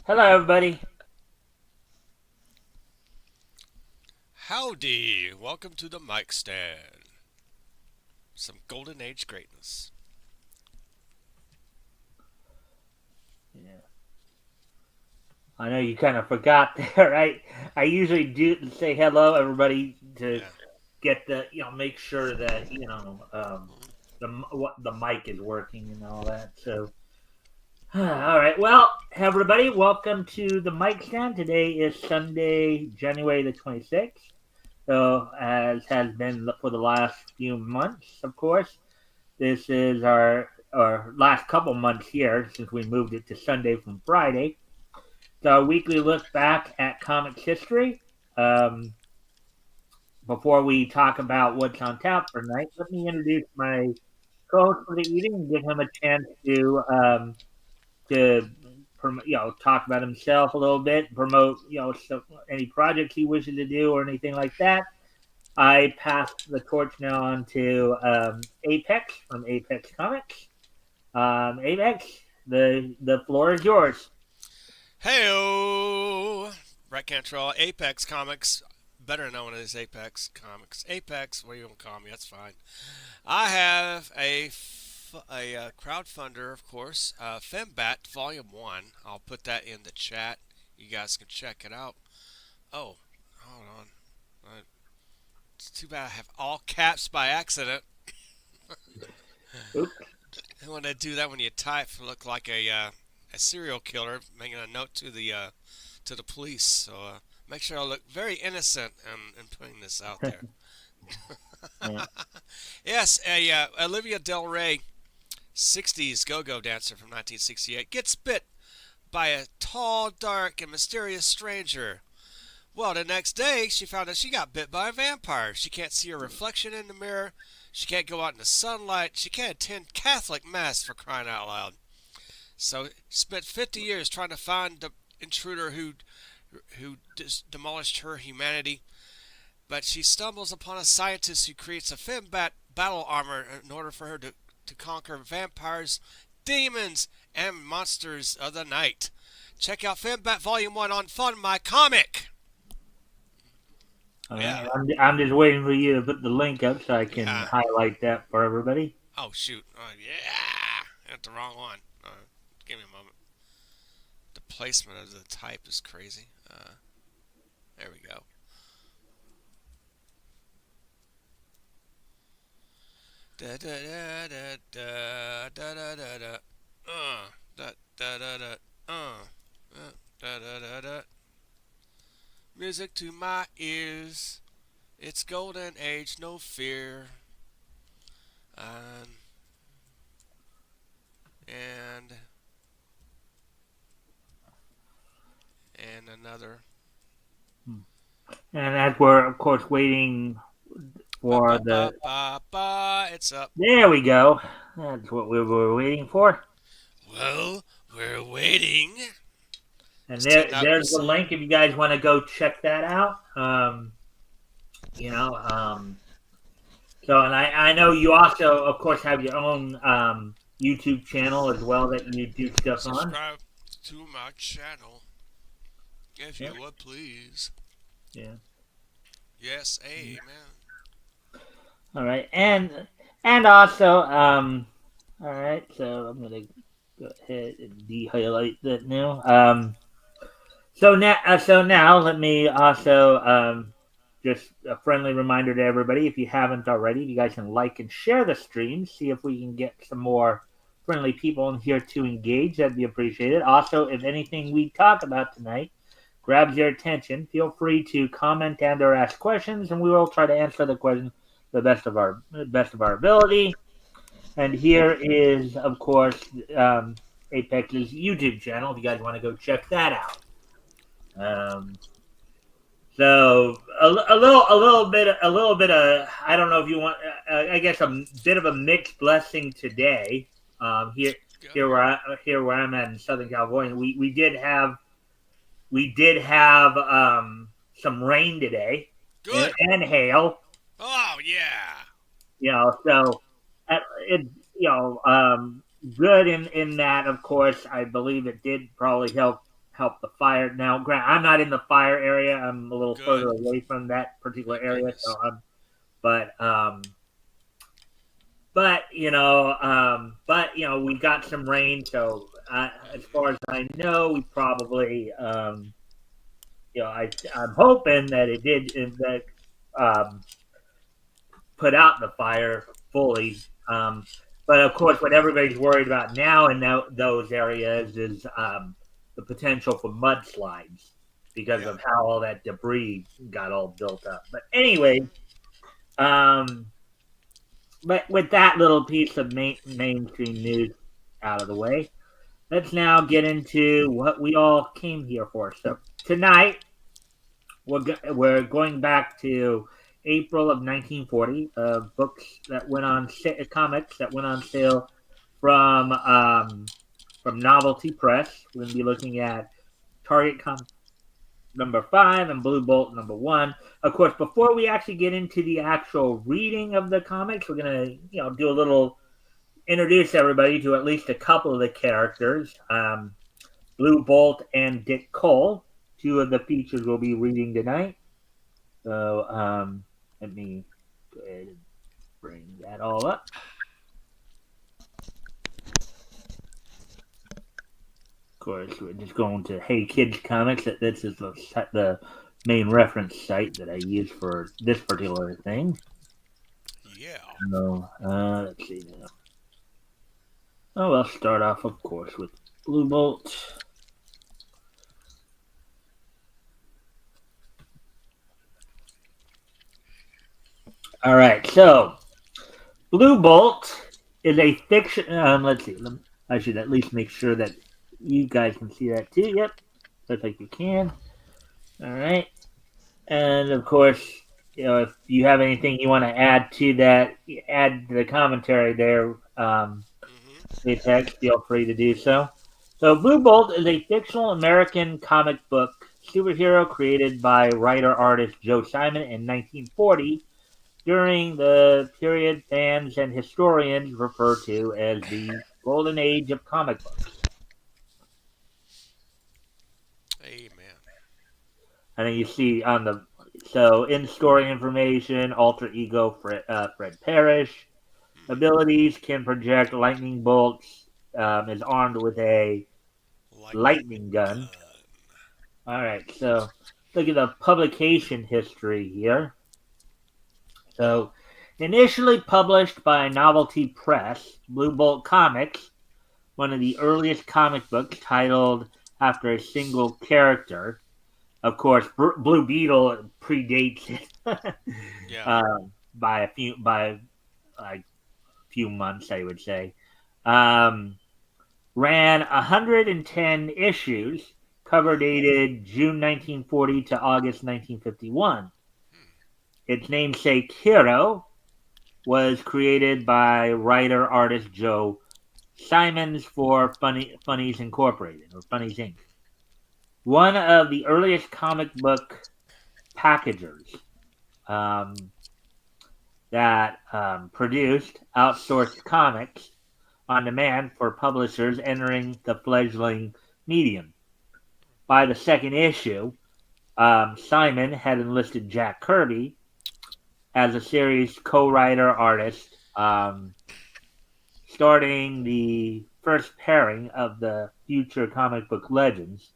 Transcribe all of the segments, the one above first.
Hello, everybody. Howdy! Welcome to the Mikestand. Some golden age greatness. Yeah. I know you kind of forgot there, right? I usually do say hello, everybody, to Yeah. get make sure that the mic is working and all that. So, all right. Well, everybody, welcome to the mic stand. Today is Sunday, January the 26th. So, as has been for the last few months, of course, this is our last couple months here since we moved it to Sunday from Friday. It's our weekly look back at comics history. Um, Before we talk about what's on tap for tonight, let me introduce my co-host for the evening and give him a chance to talk about himself a little bit, promote any projects he wishes to do or anything like that. I pass the torch now on to Apex from Apex Comics. Apex, the floor is yours. Heyo! Brett Cantrell, Apex Comics, better known as Apex Comics. Apex, what do you want to call me? That's fine. I have a crowdfunder, of course, Fembat Volume 1. I'll put that in the chat. You guys can check it out. Oh, hold on. Uh, It's too bad I have all caps by accident. Oops. When they do that when you type, look like a serial killer making a note to the police. So make sure I look very innocent in putting this out there. Yeah. Yes, Olivia Del Rey, 60s go-go dancer from 1968, gets bit by a tall, dark, and mysterious stranger. Well, the next day, she found out she got bit by a vampire. She can't see her reflection in the mirror. She can't go out in the sunlight. She can't attend Catholic Mass for crying out loud. So she spent 50 years trying to find the intruder who demolished her humanity. But she stumbles upon a scientist who creates a fembat battle armor in order for her to conquer vampires, demons, and monsters of the night. Check out Fembat Volume 1 on Fun My Comic. All right. Yeah, I'm just waiting for you to put the link up so I can yeah. highlight that for everybody. Oh, shoot. Oh, yeah. That's the wrong one. Give me a moment. The placement of the type is crazy. There we go. Da da da da da da da da da. Da da da da. Da da da da. Music to my ears. It's golden age, no fear. Um, and and another. And as we're of course waiting Ba for ba ba the, ba ba. It's up. there we go. That's what we were waiting for. Well, we're waiting. And It's 10 there's the hours. link if you guys want to go check that out. You know, so and I know you also of course have your own YouTube channel as well that you do stuff on. Subscribe to my channel if Yeah. you would please. Yeah. Yes, amen. All right, and also, all right. So I'm gonna go ahead and de-highlight that now. So now, let me also just a friendly reminder to everybody: if you haven't already, you guys can like and share the stream. See if we can get some more friendly people in here to engage. That'd be appreciated. Also, if anything we talk about tonight grabs your attention, feel free to comment and/or ask questions, and we will try to answer the question the best of our ability. And here is, of course, Apex's YouTube channel. If you guys want to go check that out. Um, so a little bit of I don't know if you want. I guess a bit of a mixed blessing today. Here Go. here where I'm at in Southern California, we did have some rain today and, Good. and hail. Oh, yeah. So it good in that. Of course, I believe it did probably help. help the fire. Now, grant I'm not in the fire area. I'm a little further Good. away from that particular Thank area. goodness. But but we got some rain. So as Hmm. far as I know, we probably I'm hoping that it did that um, put out the fire fully. But of course, what everybody's worried about now in those areas is the potential for mudslides because Yeah. of how all that debris got all built up. But anyway, um, but with that little piece of mainstream news out of the way, let's now get into what we all came here for. So tonight we're going back to April of 1940. Books that went on comics that went on sale from Novelty Press. We're going to be looking at Target number 5 and Blue Bolt number 1. Of course, before we actually get into the actual reading of the comics, we're going to do a little introduce everybody to at least a couple of the characters. Blue Bolt and Dick Cole, two of the features we'll be reading tonight. So let me go ahead and bring that all up. Of course, we're just going to Hey Kids Comics. This is the main reference site that I use for this particular thing. Yeah. So let's see now. Oh, I'll start off, of course, with Blue Bolt. All right, so Blue Bolt is a fiction. Let's see. I should at least make sure that you guys can see that too. Yep, looks like you can. All right, and of course, if you have anything you want to add to that, add to the commentary there, Hmm. Apex, feel free to do so. So, Blue Bolt is a fictional American comic book superhero created by writer artist Joe Simon in 1940 during the period fans and historians refer to as the golden age of comic books. Amen. And then you see on the in story information, alter ego Fred Parrish Hmm. abilities can project lightning bolts. Is armed with a Lightning lightning gun. gun. All right, so look at the publication history here. So, initially published by Novelty Press, Blue Bolt Comics, one of the earliest comic books titled after a single character. Of course, Blue Beetle predates it Yeah. by a few months, I would say. Um, ran 110 issues, cover Hmm. dated June 1940 to August 1951. Its namesake hero was created by writer artist Joe Simons for Funnies Incorporated or Funnies Inc. One of the earliest comic book packagers um, that produced outsourced comics on demand for publishers entering the fledgling medium. By the second issue, Simon had enlisted Jack Kirby as a series co-writer artist, starting the first pairing of the future comic book legends,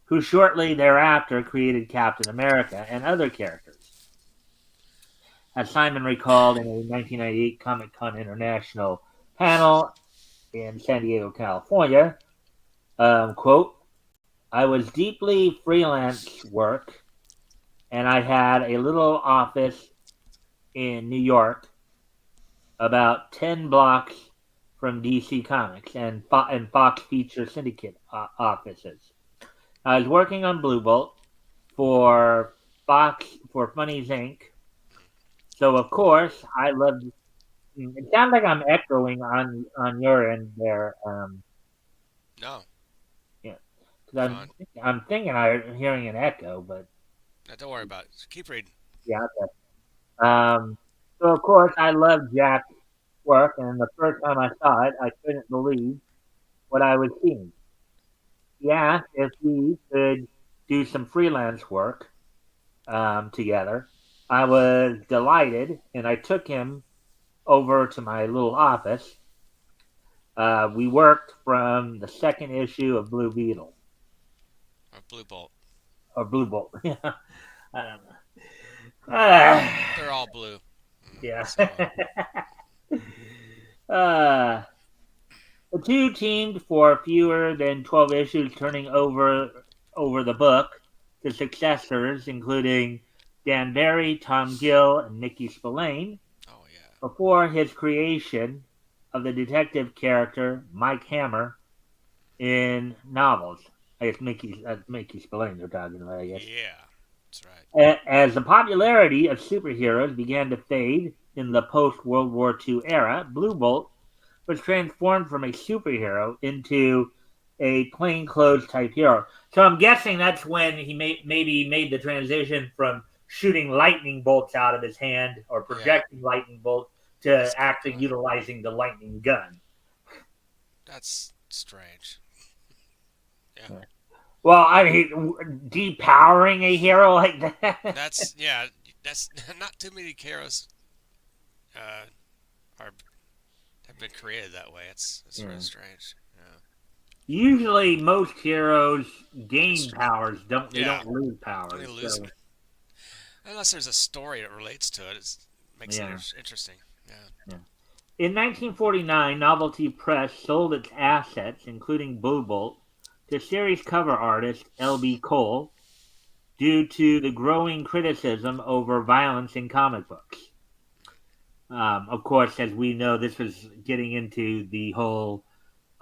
who shortly thereafter created Captain America and other characters. As Simon recalled in a 1998 Comic Con International panel in San Diego, California, quote, I was deeply freelance work and I had a little office in New York about 10 blocks from DC Comics and Fox Feature Syndicate offices. I was working on Blue Bolt for for Funnies Inc. So of course I loved. It sounds like I'm echoing on your end there. No. Yeah, because You're fine. I'm thinking I'm hearing an echo, but No, don't worry about it. Just keep reading. yeah. Okay. So of course I loved Jack's work, and the first time I saw it, I couldn't believe what I was seeing. he asked if we could do some freelance work together. I was delighted, and I took him over to my little office. We worked from the second issue of Blue Beetle Or Blue Bolt. or Blue Bolt. Yeah, I don't know. Uh, They're all blue. yeah. So, uh, the two teamed for fewer than 12 issues, turning over the book to successors, including Dan Barry, Tom Gill, and Mickey Spillane, oh yeah, before his creation of the detective character Mike Hammer in novels. I guess Mickey Spillane they're talking about, I guess. yeah, that's right. As the popularity of superheroes began to fade in the post World War II era, Blue Bolt was transformed from a superhero into a plainclothes type hero. So I'm guessing that's when he maybe made the transition from shooting lightning bolts out of his hand or Yeah, projecting lightning bolts to that's a good actually point. utilizing the lightning gun. That's strange. Yeah, Well, I mean, depowering a hero like that. that's yeah. That's not too many Karos uh, are have been created that way. It's real Yeah. strange. Yeah, Usually, most heroes gain it's powers. Don't they? yeah. Don't lose They powers. lose them So unless there's a story that relates to it. It makes it yeah. interesting. Yeah. Yeah. In 1949, Novelty Press sold its assets, including Blue Bolt, to series cover artist L.B. Cole due to the growing criticism over violence in comic books. Of course, as we know, this was getting into the whole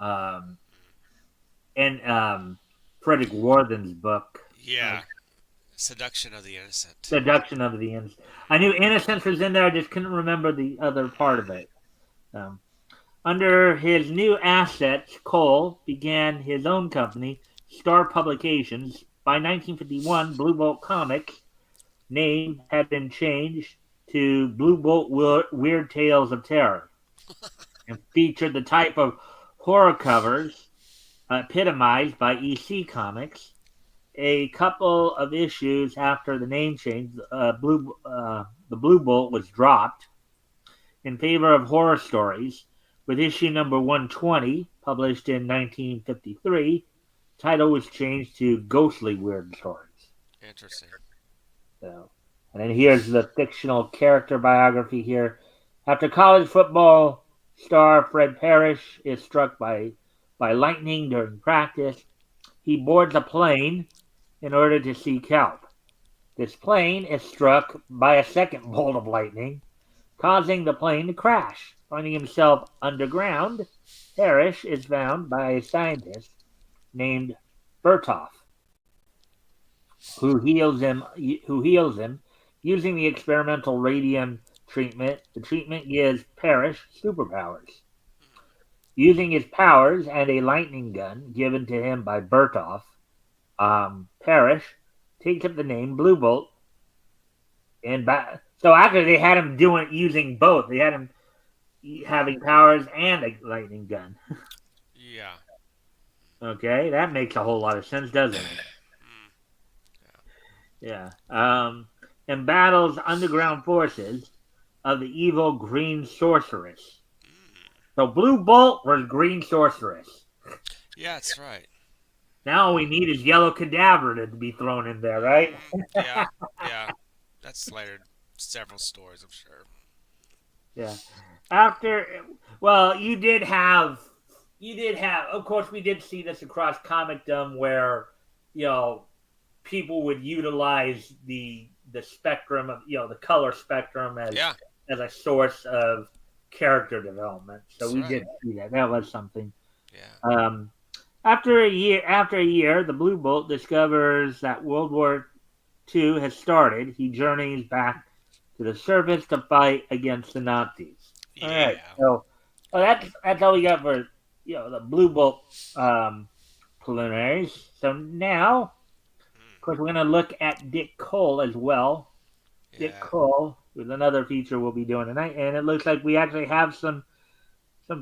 um, and Frederick Worthen's book, Yeah. Seduction of the innocent. Seduction of the Innocent. I knew Innocence was in there, I just couldn't remember the other part of it. Um, Under his new assets, Cole began his own company, Star Publications. By 1951, Blue Bolt Comics' name had been changed to Blue Bolt Weird Tales of Terror and featured the type of horror covers epitomized by EC Comics. A couple of issues after the name change, the Blue Bolt was dropped in favor of horror stories, with issue number 120, published in 1953, title was changed to Ghostly Weird Stories. Interesting. So, and then here's the fictional character biography here. After college football star Fred Parrish is struck by lightning during practice, he boards a plane in order to seek help. This plane is struck by a second bolt of lightning, causing the plane to crash. Finding himself underground, Parrish is found by a scientist named Bertov, who heals him using the experimental radium treatment. The treatment gives Parrish superpowers. Using his powers and a lightning gun given to him by Bertov, Parrish takes up the name Blue Bolt. So actually, they had him using both. They had him having powers and a lightning gun. Yeah. Okay, that makes a whole lot of sense, doesn't it? Mm, yeah. Yeah. And battles underground forces of the evil Green Sorceress. Mm. So Blue Bolt was Green Sorceress. Yeah, that's right. Now all we need is Yellow Cadaver to be thrown in there, right? Yeah. Yeah. That's later several stories, I'm sure. Yeah. After, well, you did have. Of course, we did see this across comicdom where, you know, people would utilize the spectrum of the color spectrum Yeah. as a source of character development. So That's we right. did see that. That was something. Yeah. Um, after a year, the Blue Bolt discovers that World War II has started. He journeys back to the surface to fight against the Nazis. All right. Yeah. So well, that's all we got for the Blue Bolt um, preliminaries. So now, of course, we're going to look at Dick Cole as well. Dick Yeah. Cole with another feature we'll be doing tonight, and it looks like we actually have some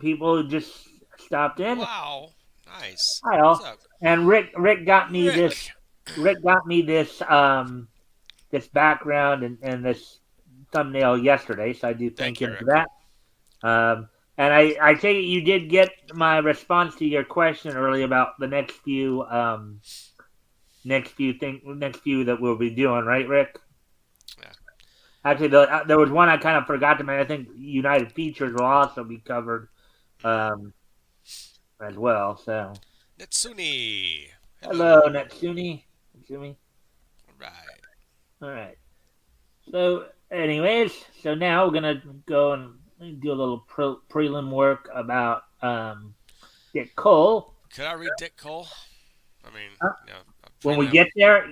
people who just stopped in. Wow. Nice. Hi What's all. up, And Rick got me this. Rick? Rick got me this background and this thumbnail yesterday, so I do Thank thank you, him for Rick. that. And I take it you did get my response to your question earlier about the next few that we'll be doing, right, Rick? Yeah. Actually, there was one I kind of forgot to mention. I think United Features will also be covered um, as well. So, Netsuni. hello, Hello. Natsumi. Natsumi. Right. All right. So, anyways, so now we're gonna go and do a little prelim work about Dick Cole. Could I read Dick Cole? I mean, Uh, yeah, a when we prelim. get there,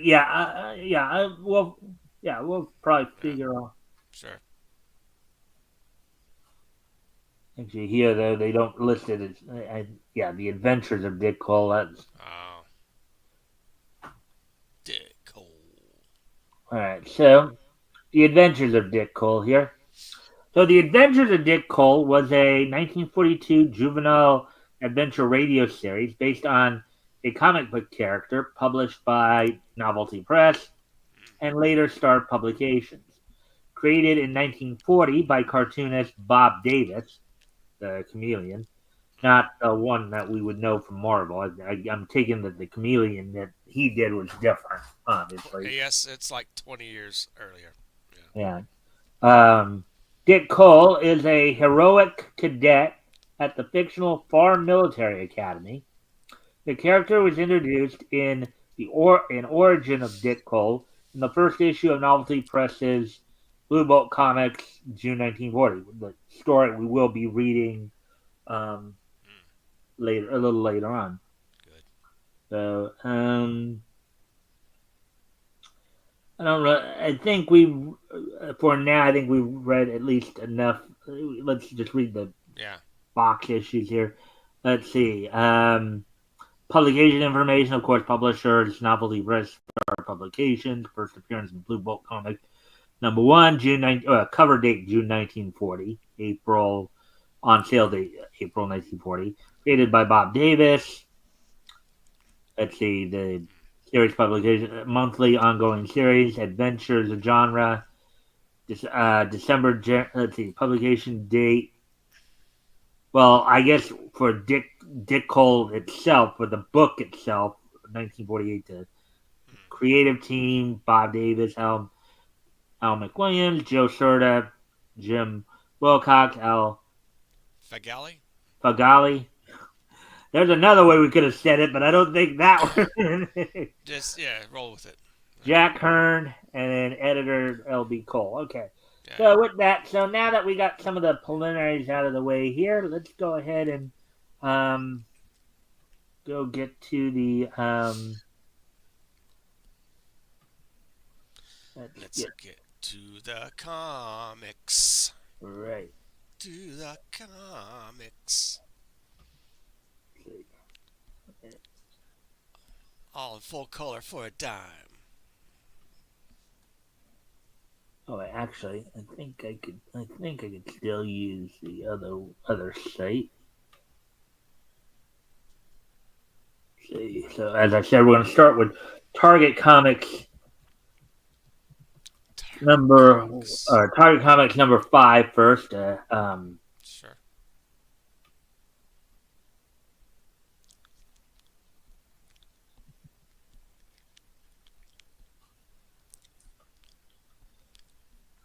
we'll probably Yeah, figure out. sure. Actually, here though they don't list it as the Adventures of Dick Cole. That's Oh, Dick Cole. all right. So, the Adventures of Dick Cole here. So, The Adventures of Dick Cole was a 1942 juvenile adventure radio series based on a comic book character published by Novelty Press and later Star Publications. Created in 1940 by cartoonist Bob Davis, the Chameleon, not the one that we would know from Marvel. I'm taking that the Chameleon that he did was different, obviously. Yes, it's like 20 years earlier. Yeah. Yeah. Um, Dick Cole is a heroic cadet at the fictional Farm Military Academy. The character was introduced in in Origin of Dick Cole in the first issue of Novelty Press's Blue Bolt Comics, June 1940. The story we will be reading um, Mm, later, a little later on. good. So I don't know. I think we, for now, I think we've read at least enough. Let's just read the Yeah. box issues here. Let's see. Publication information, of course, publishers, Novelty Press Star Publications, first appearance in Blue Bolt Comic number one, cover date June 1940, April on sale date April 1940, created by Bob Davis. Let's see the series publication, monthly ongoing series, adventures, a genre, December. Let's see, publication date. Well, I guess for Dick Cole itself, for the book itself, 1948 to Mm. creative team, Bob Davis, Al McWilliams, Joe Serta, Jim Wilcox, Al Fagali? Fagali. There's another way we could have said it, but I don't think that one. Just, yeah, roll with it. Yeah. Jack Hearn, and then editor L.B. Cole. Okay. Yeah. So with that, so now that we got some of the preliminaries out of the way here, let's go ahead and um, go get to the let's Let's get get to the comics. right. To the comics. All in full color for a dime. Oh, actually, I think I could. I think I could still use the other site. See, so as I said, we're going to start with Target Comics Target number Comics. Target Comics number 5 first. Sure.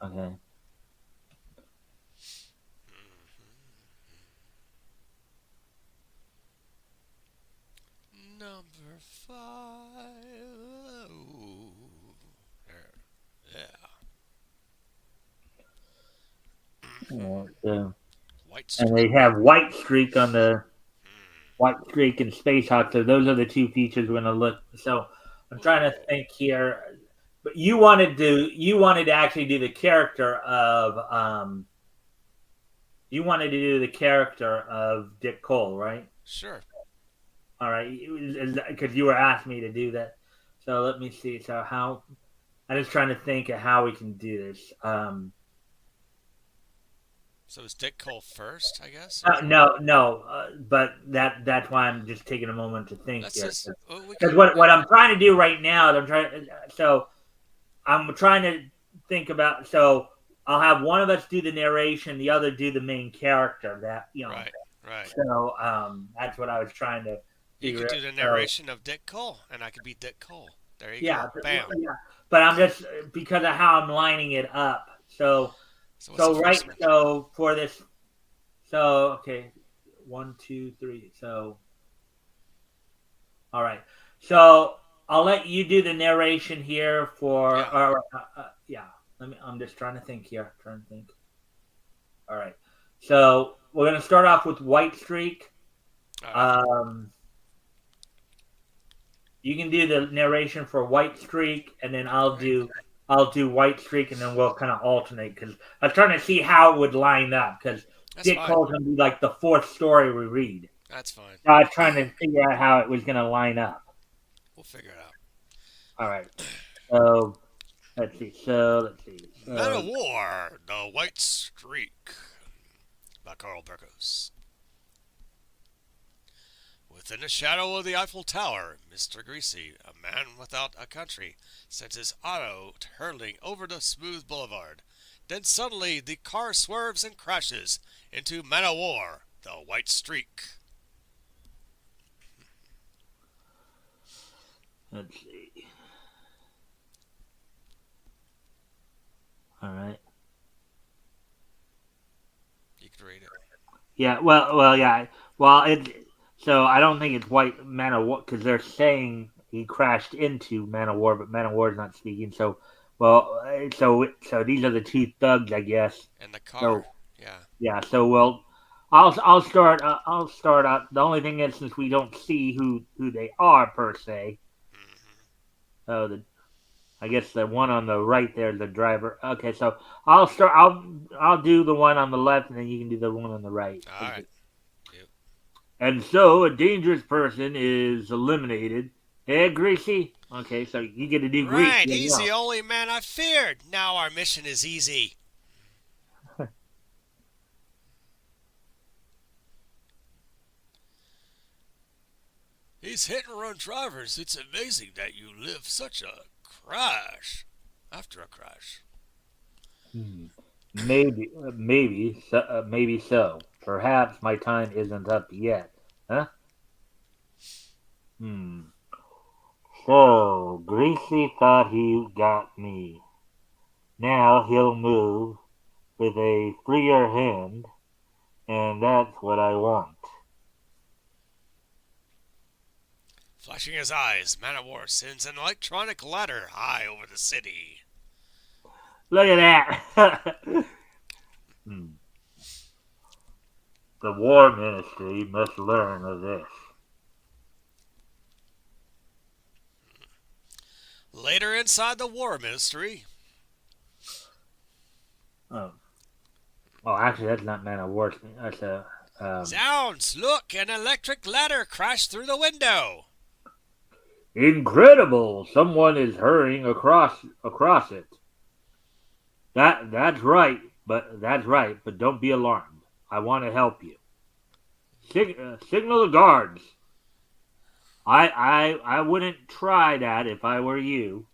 Okay. Number 5. There. Yeah. So, White and they streak. have White Streak on the Mm. White Streak and Space Hawk. So those are the two features we're going to look. So I'm trying to Whoa. think here. But you wanted to actually do the character of you wanted to do the character of Dick Cole, right? Sure. All right, because you were asking me to do that. So let me see. So how I'm just trying to think of how we can do this. So is Dick Cole first, I guess? No, no, but that's why I'm just taking a moment to think Let's here. just. Well, we Because can. what I'm trying to do right now is I'm trying to think about. So I'll have one of us do the narration, the other do the main character. Right, right. So that's what I was trying to You figure could out. do the So narration of Dick Cole, and I could be Dick Cole. There you yeah, go. Bam. yeah. But I'm just because of how I'm lining it up. So what's the first one? So for this, so okay, 1, 2, 3. So all right. So I'll let you do the narration here Yeah. yeah. I'm just trying to think here. Trying to think. All right. So we're gonna start off with White Streak. All right. Um, you can do the narration for White Streak, and then All right. I'll do White Streak, and then we'll kind of alternate because I was trying to see how it would line up because That's Dick fine. Cole's gonna be like the fourth story we read. That's fine. So I was trying to figure out how it was gonna line up. We'll figure it out. All right. So let's see. Man of War, The White Streak by Carl Burgos. Within the shadow of the Eiffel Tower, Mr. Greasy, a man without a country, sends his auto hurtling over the smooth boulevard. Then suddenly the car swerves and crashes into Man of War, The White Streak. let's see. All right. You can read it. Yeah. Yeah. Well, it. So I don't think it's White Man of War because they're saying he crashed into Man of War, but Man of War is not speaking. So, so these are the two thugs, I guess. And the car. So Yeah. yeah. So I'll start. I'll start out. The only thing is, since we don't see who they are per se. Mm-hmm. The I guess the one on the right there is the driver. Okay, so I'll start. I'll do the one on the left, and then you can do the one on the right. All right. Yep. And so a dangerous person is eliminated. Hey, Greasy. Okay, so you get to do Right. Greasy. He's the only man I feared. Now our mission is easy. These hit and run drivers, it's amazing that you live such a crash after a crash. Hmm. Maybe so. Perhaps my time isn't up yet. Huh? Hmm. So Greasy thought he got me. Now he'll move with a freer hand, and that's what I want. Flashing his eyes, Man of War sends an electronic ladder high over the city. Look at that. Hmm. The War Ministry must learn of this. Later inside the War Ministry. Oh, actually, that's not Man of War. That's a. Zounds! Look, an electric ladder crashed through the window. Incredible! Someone is hurrying across it. That's right. But don't be alarmed. I want to help you. Signal the guards. I wouldn't try that if I were you.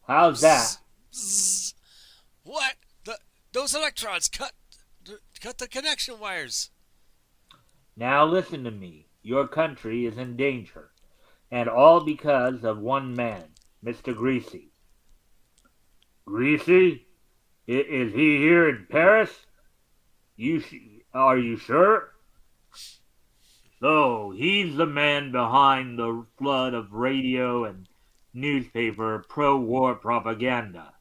How's that? Bzz. What? Those electrons cut the connection wires. Now listen to me. Your country is in danger, and all because of one man, Mr. Greasy. Greasy? Is he here in Paris? Are you sure? So he's the man behind the flood of radio and newspaper pro-war propaganda.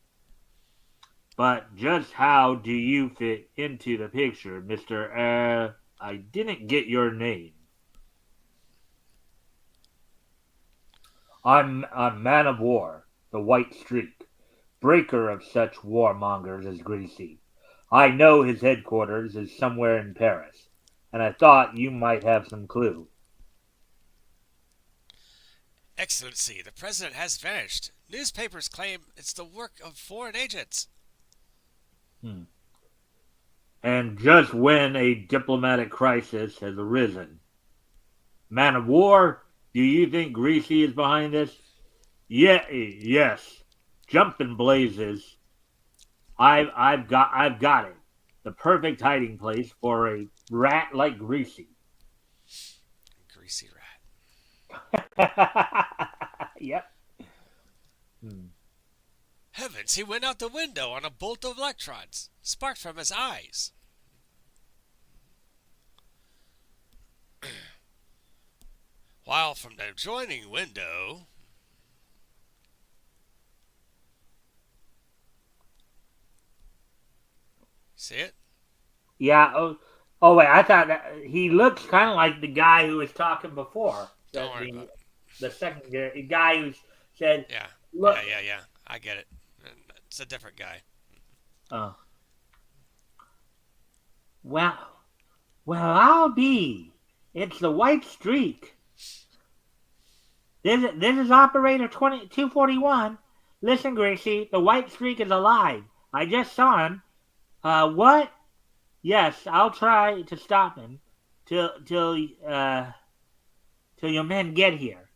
But just how do you fit into the picture, Mr. I didn't get your name. I'm Man of War, the White Streak, breaker of such warmongers as Greasy. I know his headquarters is somewhere in Paris, and I thought you might have some clue. Excellency, the president has vanished. Newspapers claim it's the work of foreign agents. Hmm. And just when a diplomatic crisis has arisen. Man of War, do you think Greasy is behind this? Yeah, yes. Jumping blazes. I've got it. The perfect hiding place for a rat like Greasy. Greasy rat. Yep. Hmm. Heavens, he went out the window on a bolt of electrons, sparked from his eyes. While from the adjoining window, see it? Yeah. Oh, wait. I thought that he looks kind of like the guy who was talking before. Don't worry about it. The second guy who said, Yeah, "Look." yeah. I get it. It's a different guy. Oh. Well, I'll be. It's the white streak. This is operator 241. Listen, Gracie, the white streak is alive. I just saw him. What? Yes, I'll try to stop him till your men get here.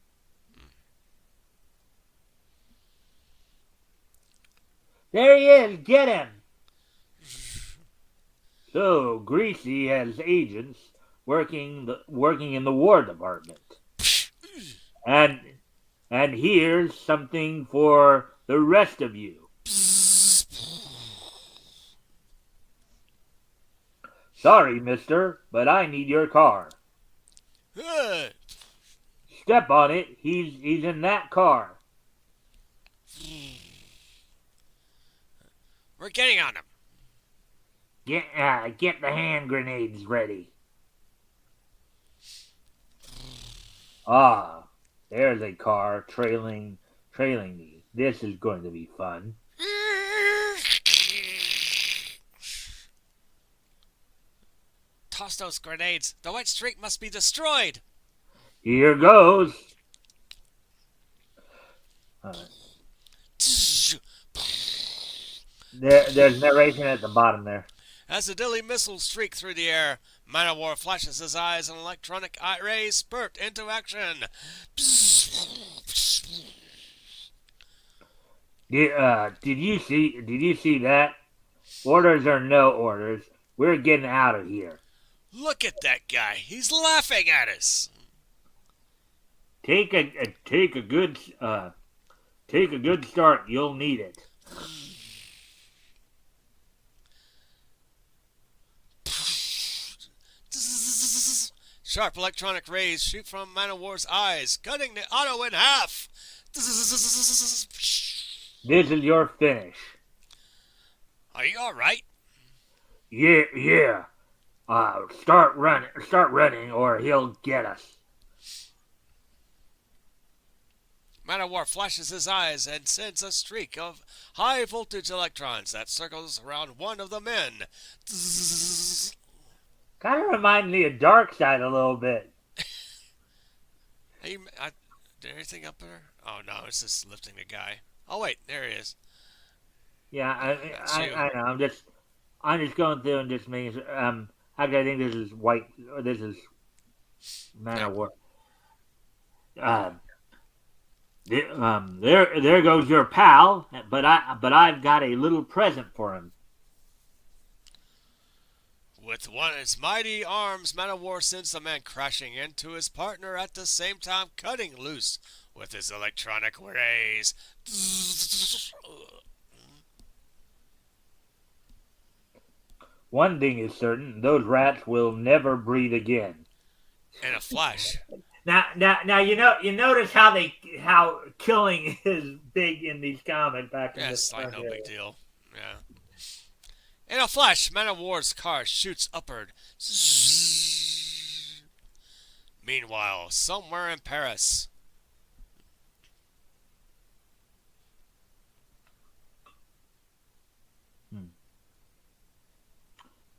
There he is. Get him. So Greasy has agents working in the War Department, and here's something for the rest of you. Sorry, mister, but I need your car. Step on it. He's in that car. We're getting on him. Get the hand grenades ready. Ah, there's a car trailing me. This is going to be fun. Toss those grenades. The white streak must be destroyed. Here goes. There's narration at the bottom there. As the deadly missiles streak through the air, Man of War flashes his eyes and electronic rays spurt into action. Did you see that? Orders or no orders, we're getting out of here. Look at that guy. He's laughing at us. Take a good start. You'll need it. Sharp electronic rays shoot from Man of War's eyes, cutting the auto in half. This is your finish. Are you all right? Yeah. Start running, or he'll get us. Man of War flashes his eyes and sends a streak of high voltage electrons that circles around one of the men. Kind of reminds me of Darkseid a little bit. Hey, did anything up there? Oh no, it's just lifting the guy. Oh wait, there he is. Yeah, I know. I'm just going through and just making. Actually, I think this is white. This is Man of War. There goes your pal. But I've got a little present for him. With one of his mighty arms, Man of War sends the man crashing into his partner at the same time cutting loose with his electronic rays. One thing is certain: those rats will never breathe again. In a flash. Now you notice how killing is big in these comics back in It's this like no area. big deal. Yeah. In a flash, Man of War's car shoots upward. Meanwhile, somewhere in Paris.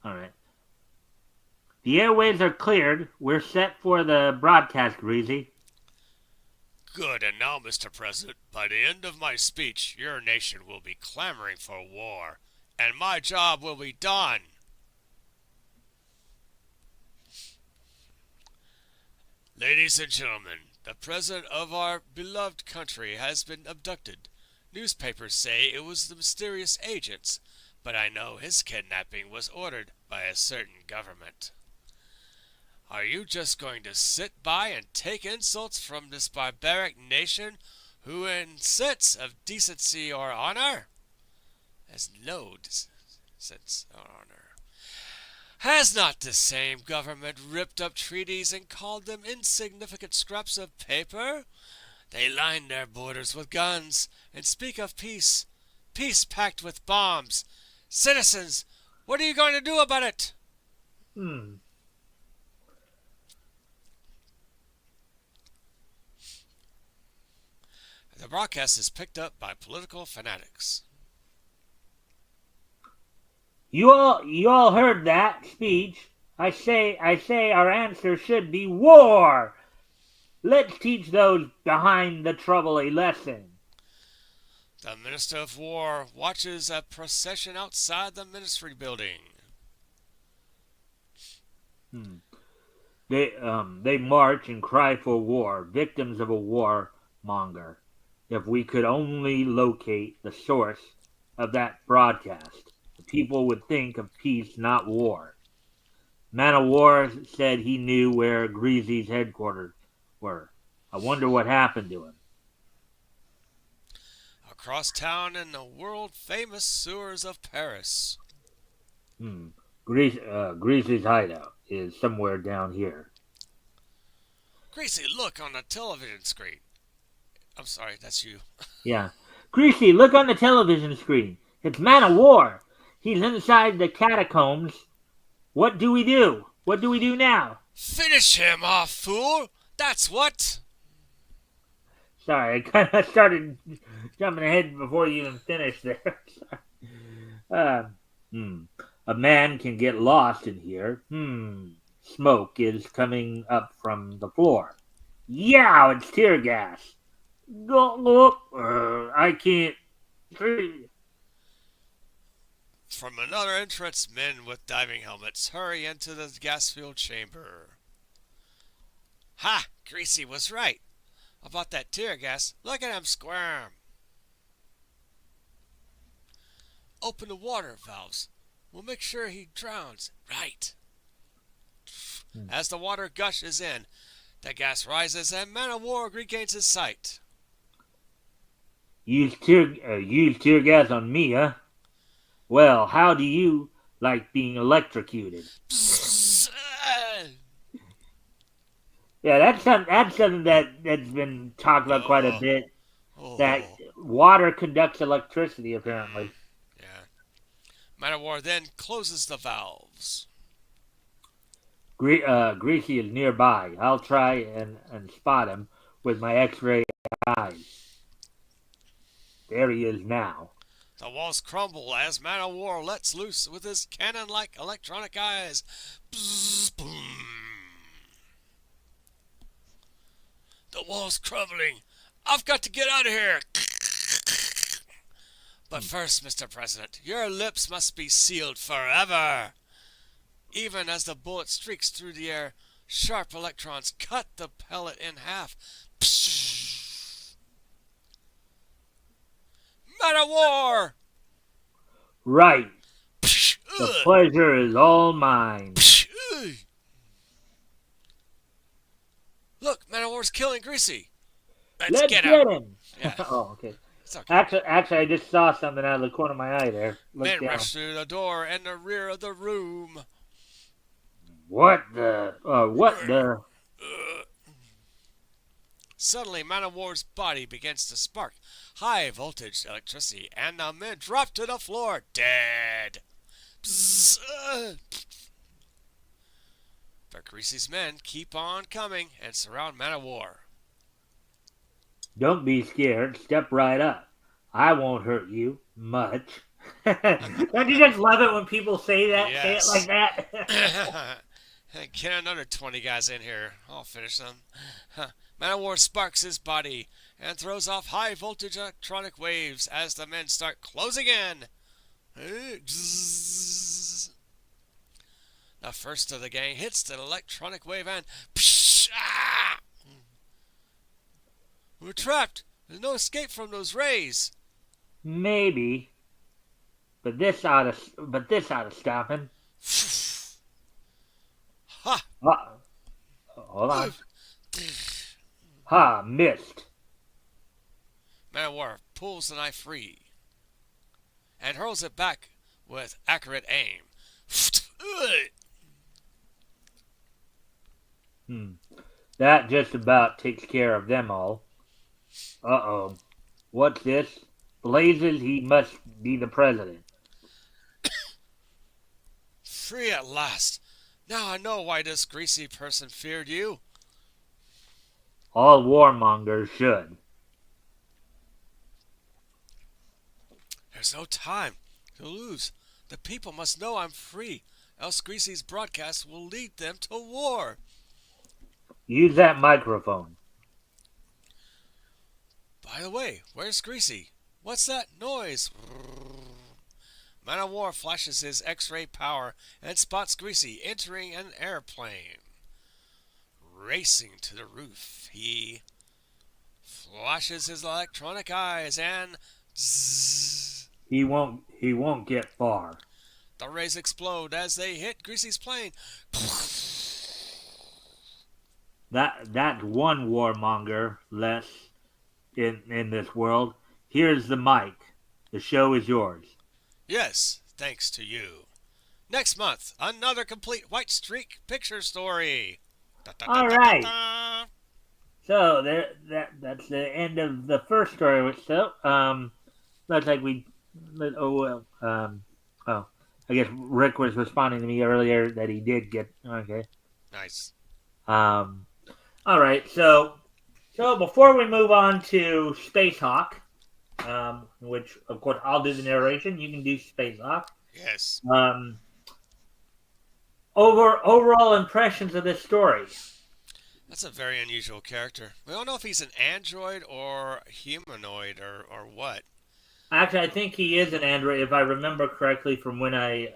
All right. The airwaves are cleared. We're set for the broadcast, Greasy. Good, and now, Mr. President, by the end of my speech, your nation will be clamoring for war, and my job will be done. Ladies and gentlemen, the president of our beloved country has been abducted. Newspapers say it was the mysterious agents, but I know his kidnapping was ordered by a certain government. Are you just going to sit by and take insults from this barbaric nation who, in sense of decency or honor, has no sense or honor? Has not the same government ripped up treaties and called them insignificant scraps of paper? They line their borders with guns and speak of peace, peace packed with bombs. Citizens, what are you going to do about it? Hmm. The broadcast is picked up by political fanatics. You all heard that speech. I say our answer should be war. Let's teach those behind the trouble a lesson. The Minister of War watches a procession outside the ministry building. Hmm. They march and cry for war, victims of a warmonger. If we could only locate the source of that broadcast, the people would think of peace, not war. Man of War said he knew where Greasy's headquarters were. I wonder what happened to him. Across town in the world-famous sewers of Paris. Hmm. Greasy's hideout is somewhere down here. Greasy, look on the television screen. I'm sorry, that's you. Yeah. Greasy, look on the television screen. It's Man of War. He's inside the catacombs. What do we do? What do we do now? Finish him off, fool! That's what! Sorry, I kind of started jumping ahead before you even finished there. Hmm. A man can get lost in here. Smoke is coming up from the floor. Yeah, it's tear gas. Look, I can't see. From another entrance, men with diving helmets hurry into the gas-filled chamber. Ha! Greasy was right about that tear gas. Look at him squirm. Open the water valves. We'll make sure he drowns. Right. As the water gushes in, the gas rises and Man of War regains his sight. Use tear gas on me, huh? Well, how do you like being electrocuted? Yeah, that's something that's been talked about quite a bit. That water conducts electricity, apparently. Yeah. Man of War then closes the valves. Greasy is nearby. I'll try and spot him with my X-ray eyes. There he is now. The walls crumble as Man of War lets loose with his cannon-like electronic eyes. Bzz, boom. The wall's crumbling. I've got to get out of here. But first, Mr. President, your lips must be sealed forever. Even as the bullet streaks through the air, sharp electrons cut the pellet in half. Man of War! Right. The pleasure is all mine. Look, Man of War's killing Greasy. Let's get him. Yeah. Oh, okay. It's okay. Actually, I just saw something out of the corner of my eye there. Men rush through the door and the rear of the room. What the? Suddenly, Man of War's body begins to spark. High voltage electricity, and the men drop to the floor, dead. But Greasy's men keep on coming and surround Man of War. Don't be scared. Step right up. I won't hurt you much. Don't you just love it when people say that? Yes. Say it like that? Get another 20 guys in here. I'll finish them. Man-O-War sparks his body and throws off high-voltage electronic waves as the men start closing in. The first of the gang hits the electronic wave and... Psh, ah! We're trapped. There's no escape from those rays. Maybe, but this ought to stop him. Ha! Hold on. Ha! Missed. Man-O-War pulls the knife free and hurls it back with accurate aim. That just about takes care of them all. Uh-oh. What's this? Blazes, he must be the president. Free at last. Now I know why this greasy person feared you. All warmongers should. There's no time to lose. The people must know I'm free, else Greasy's broadcast will lead them to war. Use that microphone. By the way, where's Greasy? What's that noise? Man-O-War flashes his X-ray power and spots Greasy entering an airplane. Racing to the roof, he flashes his electronic eyes and zzz. He won't get far. The rays explode as they hit Greasy's plane. That's one warmonger less in this world. Here's the mic. The show is yours. Yes, thanks to you. Next month, another complete White Streak picture story. All right. So that's the end of the first story. So looks like we. I guess Rick was responding to me earlier that he did get okay. Nice. All right. So before we move on to Space Hawk, which of course I'll do the narration. You can do Space Hawk. Yes. Overall impressions of this story. That's a very unusual character. We don't know if he's an android or humanoid or what. Actually, I think he is an android, if I remember correctly from when I.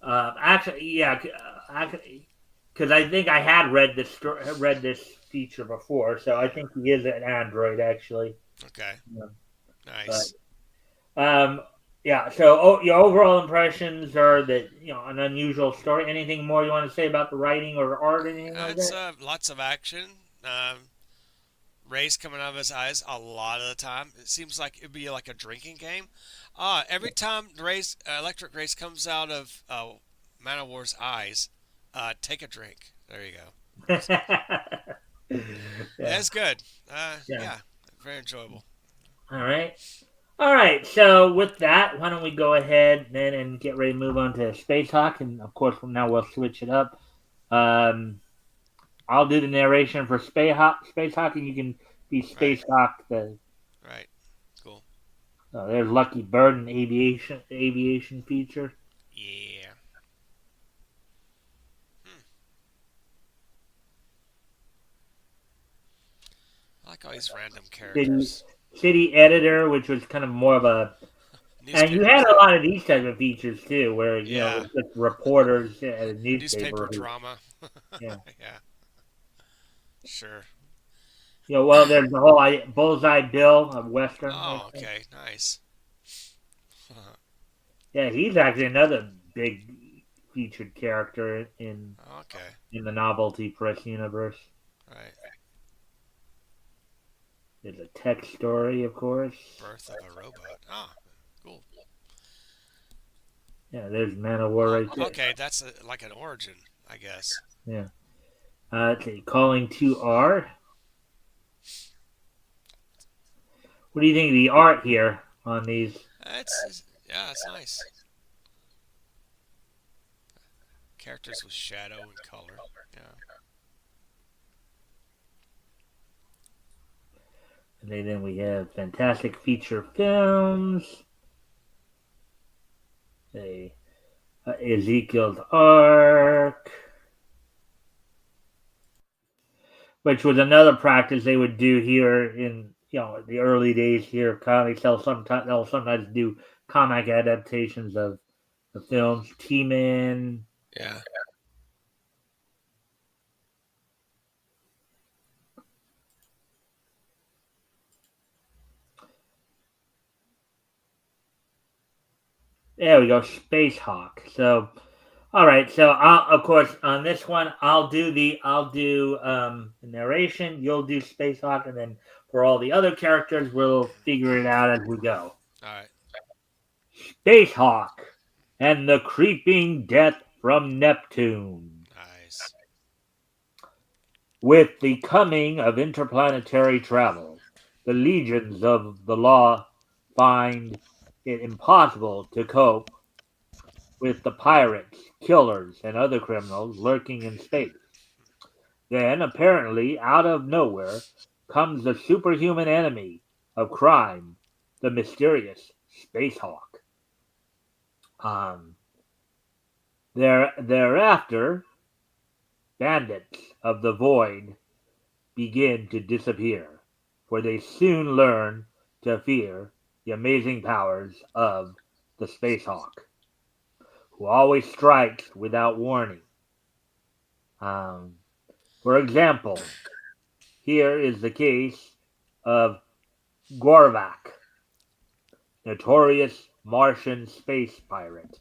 Actually, yeah, because I think I had read this feature before, so I think he is an android actually. Okay. Yeah. Nice. But, yeah. So your overall impressions are that an unusual story. Anything more you want to say about the writing or art, or anything like It's that? lots of action. Rays coming out of his eyes a lot of the time. It seems like it'd be like a drinking game. Every time the rays, electric rays comes out of Man-O-War's eyes, take a drink. There you go. Yeah. That's good. Yeah. Yeah, very enjoyable. All right. So with that, why don't we go ahead then and get ready to move on to Space Hawk, and of course from now we'll switch it up. I'll do the narration for Space Hawk, and you can be Space Hawk. Right. Cool. There's Lucky Bird and aviation feature. Yeah. I like all these random characters. City editor, which was kind of more of a. And you had a lot of these type of features too, where it's just reporters at a newspaper drama. Yeah. Yeah. Sure. Well, there's the whole Bullseye Bill of Western. Oh, okay, nice. Yeah, he's actually another big featured character in the Novelty Press universe. Right. There's a tech story, of course. Birth of a robot. Ah, cool. Yeah, there's Man-O-War right there. Okay, that's like an origin, I guess. Yeah. Okay, calling 2R. What do you think of the art here on these? It's nice. Characters with shadow and color. Yeah. And then we have fantastic feature films. Ezekiel's Ark. which was another practice they would do here in the early days here of comics. They'll sometimes do comic adaptations of the films. T-Man. Yeah. There we go, Space Hawk. So, all right. So, of course, on this one, I'll do the narration. You'll do Space Hawk, and then for all the other characters, we'll figure it out as we go. All right. Space Hawk and the creeping death from Neptune. Nice. With the coming of interplanetary travel, the legions of the law find it impossible to cope with the pirates, killers, and other criminals lurking in space. Then, apparently, out of nowhere, comes the superhuman enemy of crime, the mysterious Space Hawk. Um, thereafter, bandits of the void begin to disappear, for they soon learn to fear the amazing powers of the Space Hawk, who always strikes without warning. Um, for example, here is the case of Gorvak, notorious Martian space pirate,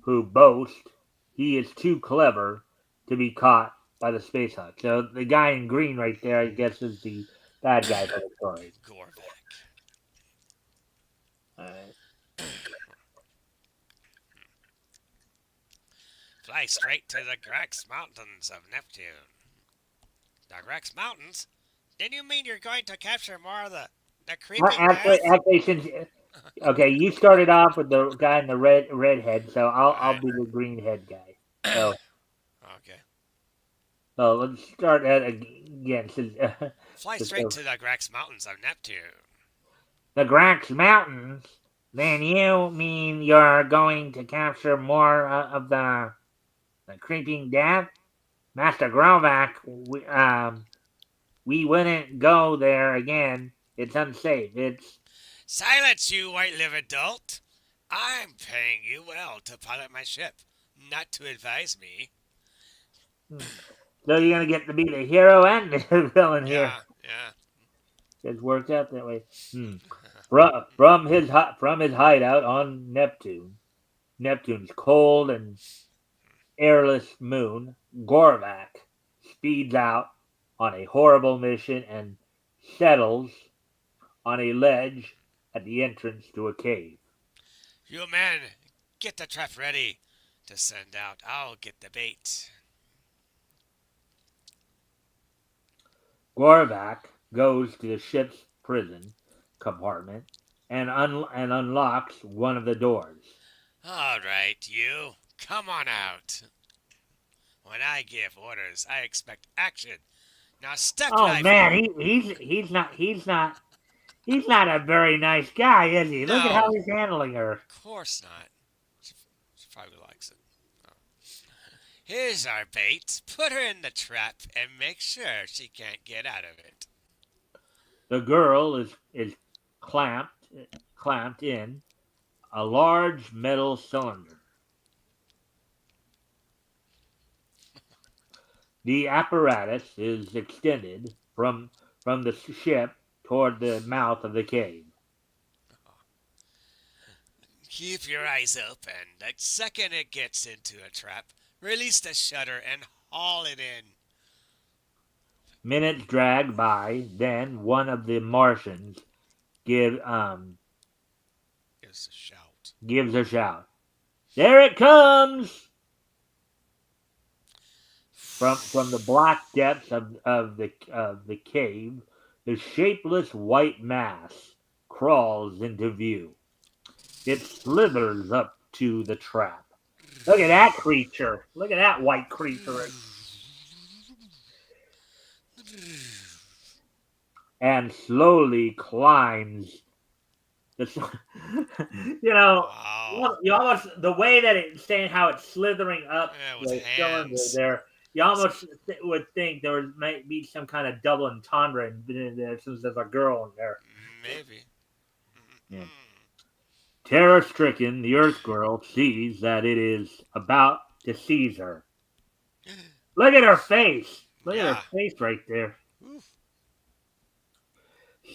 who boasts he is too clever to be caught by the Space Hawk. So the guy in green right there, I guess, is the bad guy for the story. Gorvac. Alright. Fly straight to the Grex Mountains of Neptune. The Grex Mountains? Did you mean you're going to capture more of the creeping death? Actually, since okay, you started off with the guy in the red head, so I'll Alright. be the green head guy. So Okay. let's start at again. Since, Fly since, straight to the Grex Mountains of Neptune. the Grax Mountains, then you mean you're going to capture more of the creeping death, Master Grovak? We wouldn't go there again. It's unsafe. It's Silence, you white-livered dolt! I'm paying you well to pilot my ship, not to advise me. hmm. So you're gonna get to be the hero and the villain here. Yeah, yeah. It worked out that way. Hmm. From his hideout on Neptune's cold and airless moon, Gorvak speeds out on a horrible mission and settles on a ledge at the entrance to a cave. You men, get the trap ready to send out. I'll get the bait. Gorvak goes to the ship's prison compartment and unlocks one of the doors. All right, you, come on out. When I give orders, I expect action. Now step Oh lively. man, he's not a very nice guy, is he? Look at how No, he's handling her. of course not. She, she probably likes it. Oh. Here's our bait. Put her in the trap and make sure she can't get out of it. The girl is clamped clamped in a large metal cylinder. The apparatus is extended from the ship toward the mouth of the cave. Keep your eyes open. The second it gets into a trap, release the shutter and haul it in. Minutes drag by, then one of the Martians give Gives a shout. gives a shout. There it comes! From the black depths of the cave, the shapeless white mass crawls into view. It slithers up to the trap. Look at that creature. Look at that white creature. And slowly climbs the. you know, Wow. you almost the way that it's saying how it's slithering up Yeah, with the cylinder hands. there. You almost would think there might be some kind of double entendre in there since there's a girl in there. Maybe. Yeah. Terror stricken, the Earth Girl sees that it is about to seize her. Look at her face. Look at her Yeah. face right there. Oof.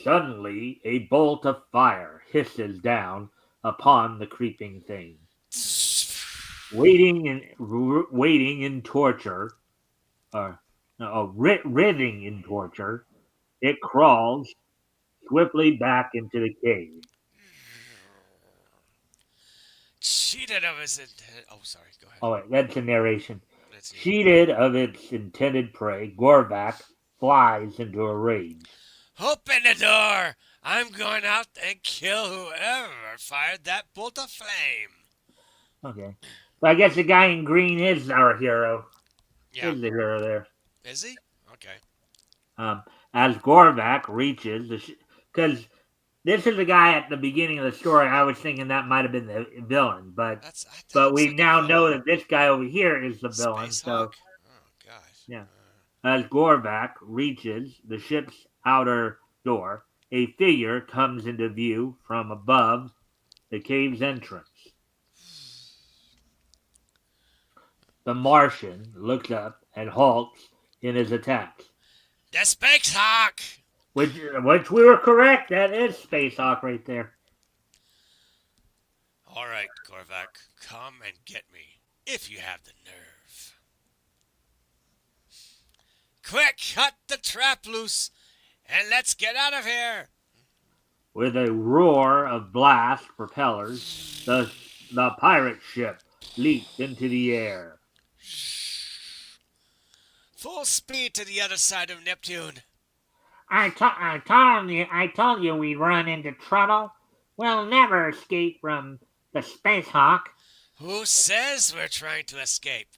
Suddenly, a bolt of fire hisses down upon the creeping thing. Waiting in torture, or no, writhing in torture, it crawls swiftly back into the cave. Cheated of his intent. Oh, sorry. Go ahead. Oh, wait, that's a narration. Let's see. Cheated of its intended prey, Gorvac flies into a rage. Open the door! I'm going out and kill whoever fired that bolt of flame. Okay. So I guess the guy in green is our hero. Yeah. Is the hero there. Is he? Okay. Um, as Gorvac reaches the. Because this is the guy at the beginning of the story. I was thinking that might have been the villain, but I thought he but was we like a now know villain. that this guy over here is the villain. Space So Hawk? Oh, gosh. yeah. As Gorvac reaches the ship's outer door, a figure comes into view from above the cave's entrance. The Martian looks up and halts in his attacks. The Space Hawk! Which we were correct. That is Space Hawk right there. All right, Korvac, come and get me, if you have the nerve. Quick, cut the trap loose, and let's get out of here. With a roar of blast propellers, the pirate ship leaped into the air. Full speed to the other side of Neptune. I told you we'd run into trouble. We'll never escape from the Space Hawk. Who says we're trying to escape?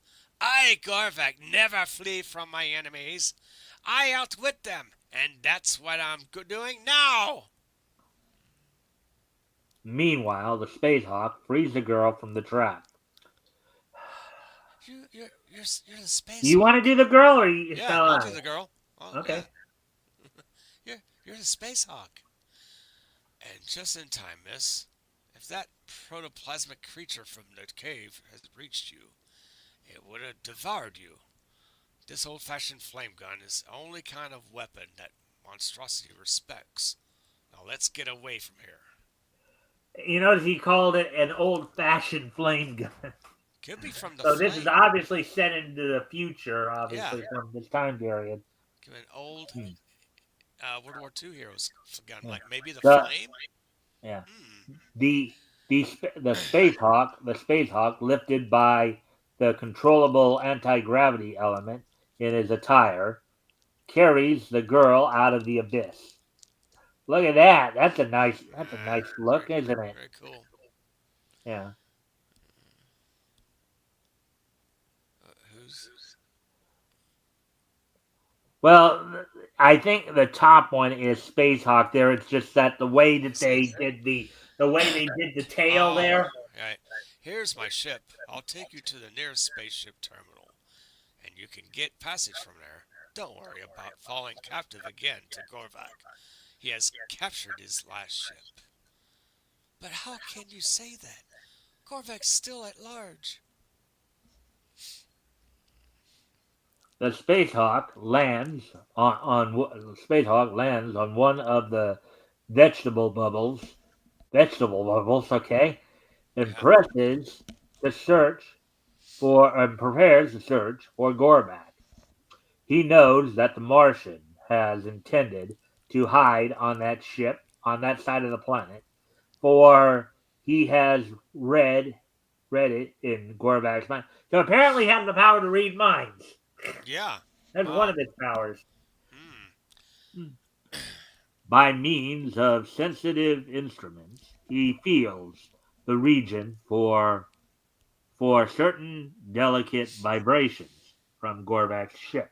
I, Gorvac, never flee from my enemies. I outwit them, and that's what I'm doing now. Meanwhile, the Space Hawk frees the girl from the trap. You're the Space You want to Hawk. do the girl, or Yeah, shall I'll I? do the girl. Oh, Okay. yeah. You're the Space Hawk. And just in time, miss. If that protoplasmic creature from the cave has reached you, it would have devoured you. This old-fashioned flame gun is the only kind of weapon that monstrosity respects. Now let's get away from here. You notice he called it an old-fashioned flame gun. Could be from the So this is flame. obviously set into the future, Yeah, obviously from this time period. could be an old Hmm. World War II hero's gun, Yeah. like maybe the The flame. yeah Hmm. the Space Hawk lifted by the controllable anti-gravity element in his attire carries the girl out of the abyss. Look at that. That's a nice Very, look, isn't it? very cool. Yeah. Who's? Well, I think the top one is Space Hawk. There, it's just that the way that This is. the way they did the tail Oh, there. right. Here's my ship. I'll take you to the nearest spaceship terminal, and you can get passage from there. Don't worry about falling captive again to Gorvac. He has captured his last ship. But how can you say that? Gorvac's still at large. The Space Hawk Space Hawk lands on one of the vegetable bubbles. Vegetable bubbles, okay, and Yeah. prepares the search for Gorback. He knows that the Martian has intended to hide on that ship on that side of the planet, for he has read it in Gorback's mind. So apparently, he has the power to read minds. Yeah. That's one Wow. of his powers. Hmm. By means of sensitive instruments, he feels the region for certain delicate vibrations from Gorbak's ship.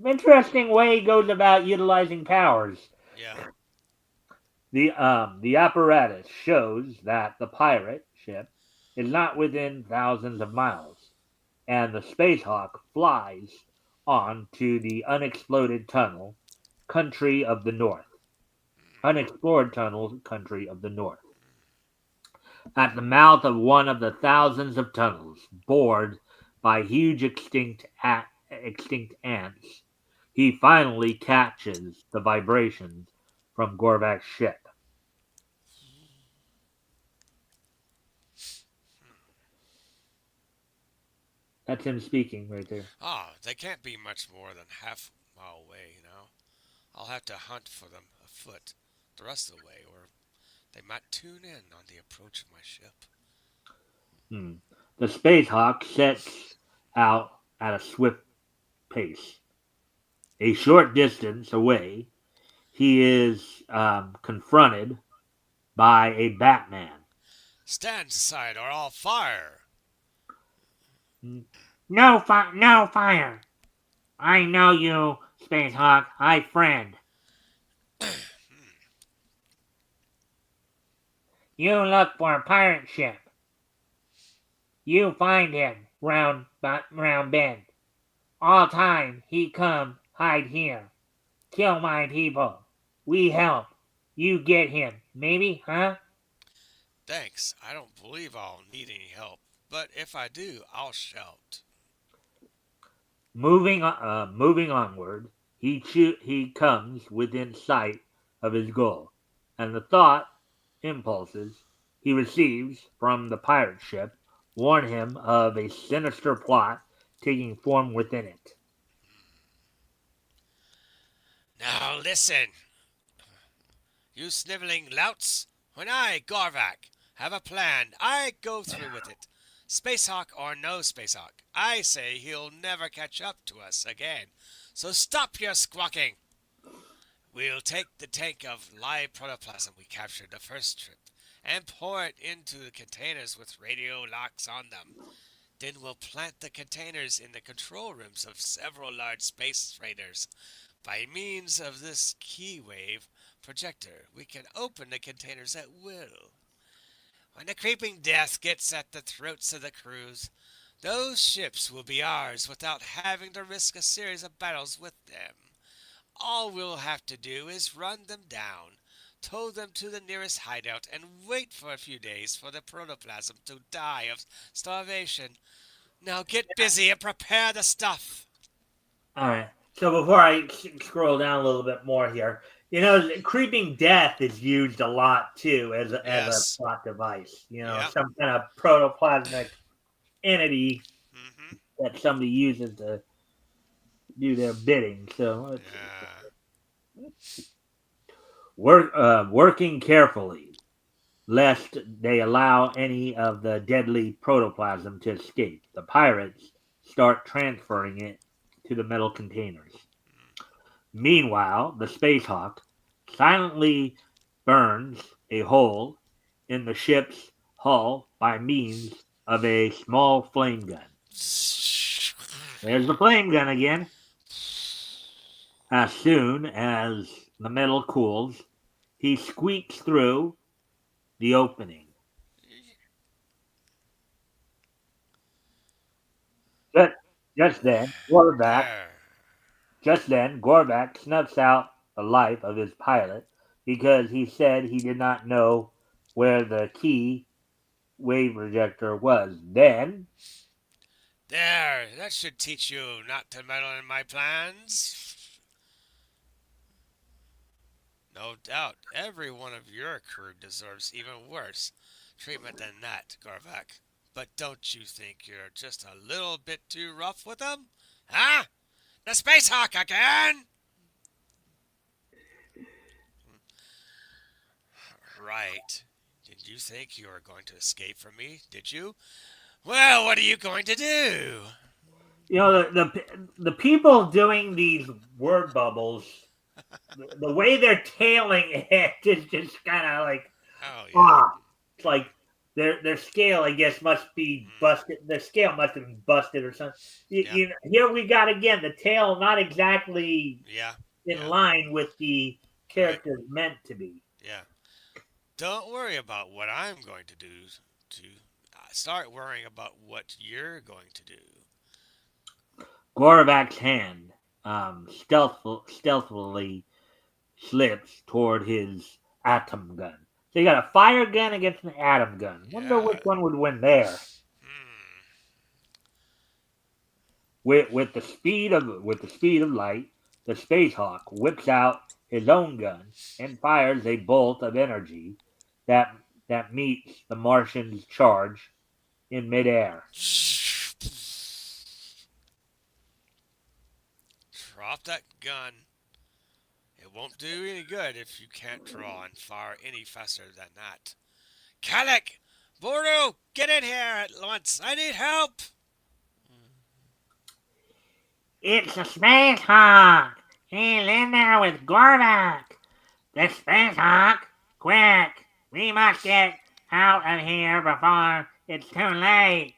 Interesting way he goes about utilizing powers. Yeah. The apparatus shows that the pirate ship is not within thousands of miles, and the Space Hawk flies on to the unexploded tunnel, country of the North. Unexplored tunnel, country of the North. At the mouth of one of the thousands of tunnels bored by huge extinct ants, he finally catches the vibrations from Gorvak's ship. That's him speaking right there. Ah, they can't be much more than half a mile away. I'll have to hunt for them afoot the rest of the way, or they might tune in on the approach of my ship. Hmm. The Space Hawk sets out at a swift pace. A short distance away, he is confronted by a Batman. Stand aside, or I'll fire! No fire. I know you, Space Hawk. Hi, friend. You look for a pirate ship. You find him round bend. All time he come hide here. Kill my people. We help. You get him. Maybe, huh? Thanks, I don't believe I'll need any help, but if I do, I'll shout. Moving onward, he comes within sight of his goal, and the thought impulses he receives from the pirate ship warn him of a sinister plot taking form within it. Now listen, you sniveling louts. When I, Garvak, have a plan, I go through with it. Spacehawk or no Spacehawk, I say he'll never catch up to us again. So stop your squawking. We'll take the tank of live protoplasm we captured the first trip and pour it into the containers with radio locks on them. Then we'll plant the containers in the control rooms of several large space freighters. By means of this key wave projector, we can open the containers at will. When the creeping death gets at the throats of the crews, those ships will be ours without having to risk a series of battles with them. All we'll have to do is run them down, tow them to the nearest hideout, and wait for a few days for the protoplasm to die of starvation. Now get busy and prepare the stuff. All right. So before I scroll down a little bit more here, creeping death is used a lot too as a Yes. plot device. Yep. Some kind of protoplasmic entity Mm-hmm. that somebody uses to do their bidding. So Yeah. working carefully, lest they allow any of the deadly protoplasm to escape. The pirates start transferring it to the metal containers. Meanwhile, the Space Hawk silently burns a hole in the ship's hull by means of a small flame gun. There's the flame gun again. As soon as the metal cools, he squeaks through the opening. Just, just then, Gorback, There. just then, Gorback snuffs out the life of his pilot because he said he did not know where the key wave projector was. Then, There. That should teach you not to meddle in my plans. No doubt, every one of your crew deserves even worse treatment than that, Garvak. But don't you think you're just a little bit too rough with them? Huh? The Space Hawk again? Right. Did you think you were going to escape from me? Did you? Well, what are you going to do? the people doing these word bubbles, the way they're tailing it is just kind of like Oh, yeah. ah, it's like their scale, I guess, must be Mm, busted. Their scale must have been busted or something. yeah. Here we got again the tail not exactly Yeah. in Yeah. line with the Right. character meant to be. Yeah. Don't worry about what I'm going to do to start worrying about what you're going to do. Gorbak's hand stealthily slips toward his atom gun. So you got a fire gun against an atom gun. Wonder Yeah. which one would win there. Hmm. With the speed of light, the Space Hawk whips out his own gun and fires a bolt of energy that that meets the Martian's charge in midair. Drop that gun. It won't do any good if you can't draw and fire any faster than that. Calic! Boru! Get in here at once! I need help! It's a Space Hawk! He's in there with Gorbak! The Space Hawk! Quick! We must get out of here before it's too late!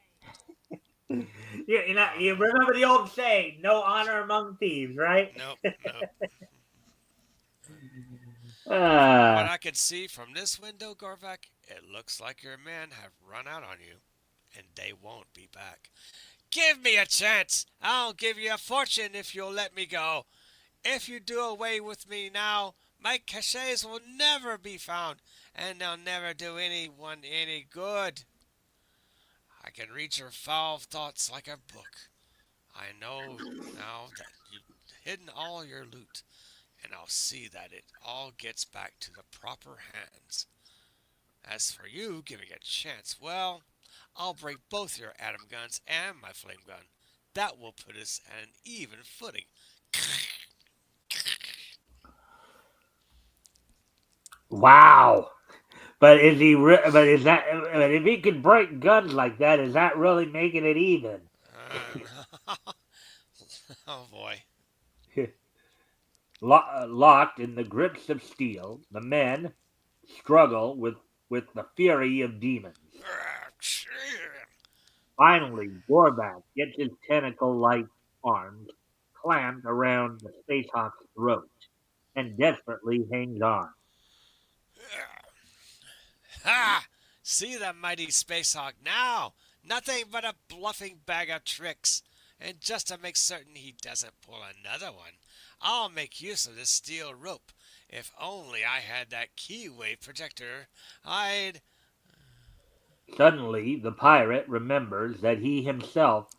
You Oh, remember the old saying, no honor among thieves, right? nope, nope. From what Uh, I can see from this window, Garvak, it looks like your men have run out on you, and they won't be back. Give me a chance! I'll give you a fortune if you'll let me go. If you do away with me now, my cachets will never be found, and they'll never do anyone any good. I can read your foul thoughts like a book. I know now that you've hidden all your loot, and I'll see that it all gets back to the proper hands. As for you giving a chance, well, I'll break both your atom guns and my flame gun. That will put us at an even footing. wow. But is he? But is that? But if he could break guns like that, is that really making it even? Oh boy. Locked in the grips of steel, the men struggle with the fury of demons. Finally, Gorbak gets his tentacle-like arms clamped around the Space Hawk's throat and desperately hangs on. Ha! See the mighty Space Hawk now! Nothing but a bluffing bag of tricks. And just to make certain he doesn't pull another one, I'll make use of this steel rope. If only I had that key wave projector, I'd. Suddenly, the pirate remembers that he himself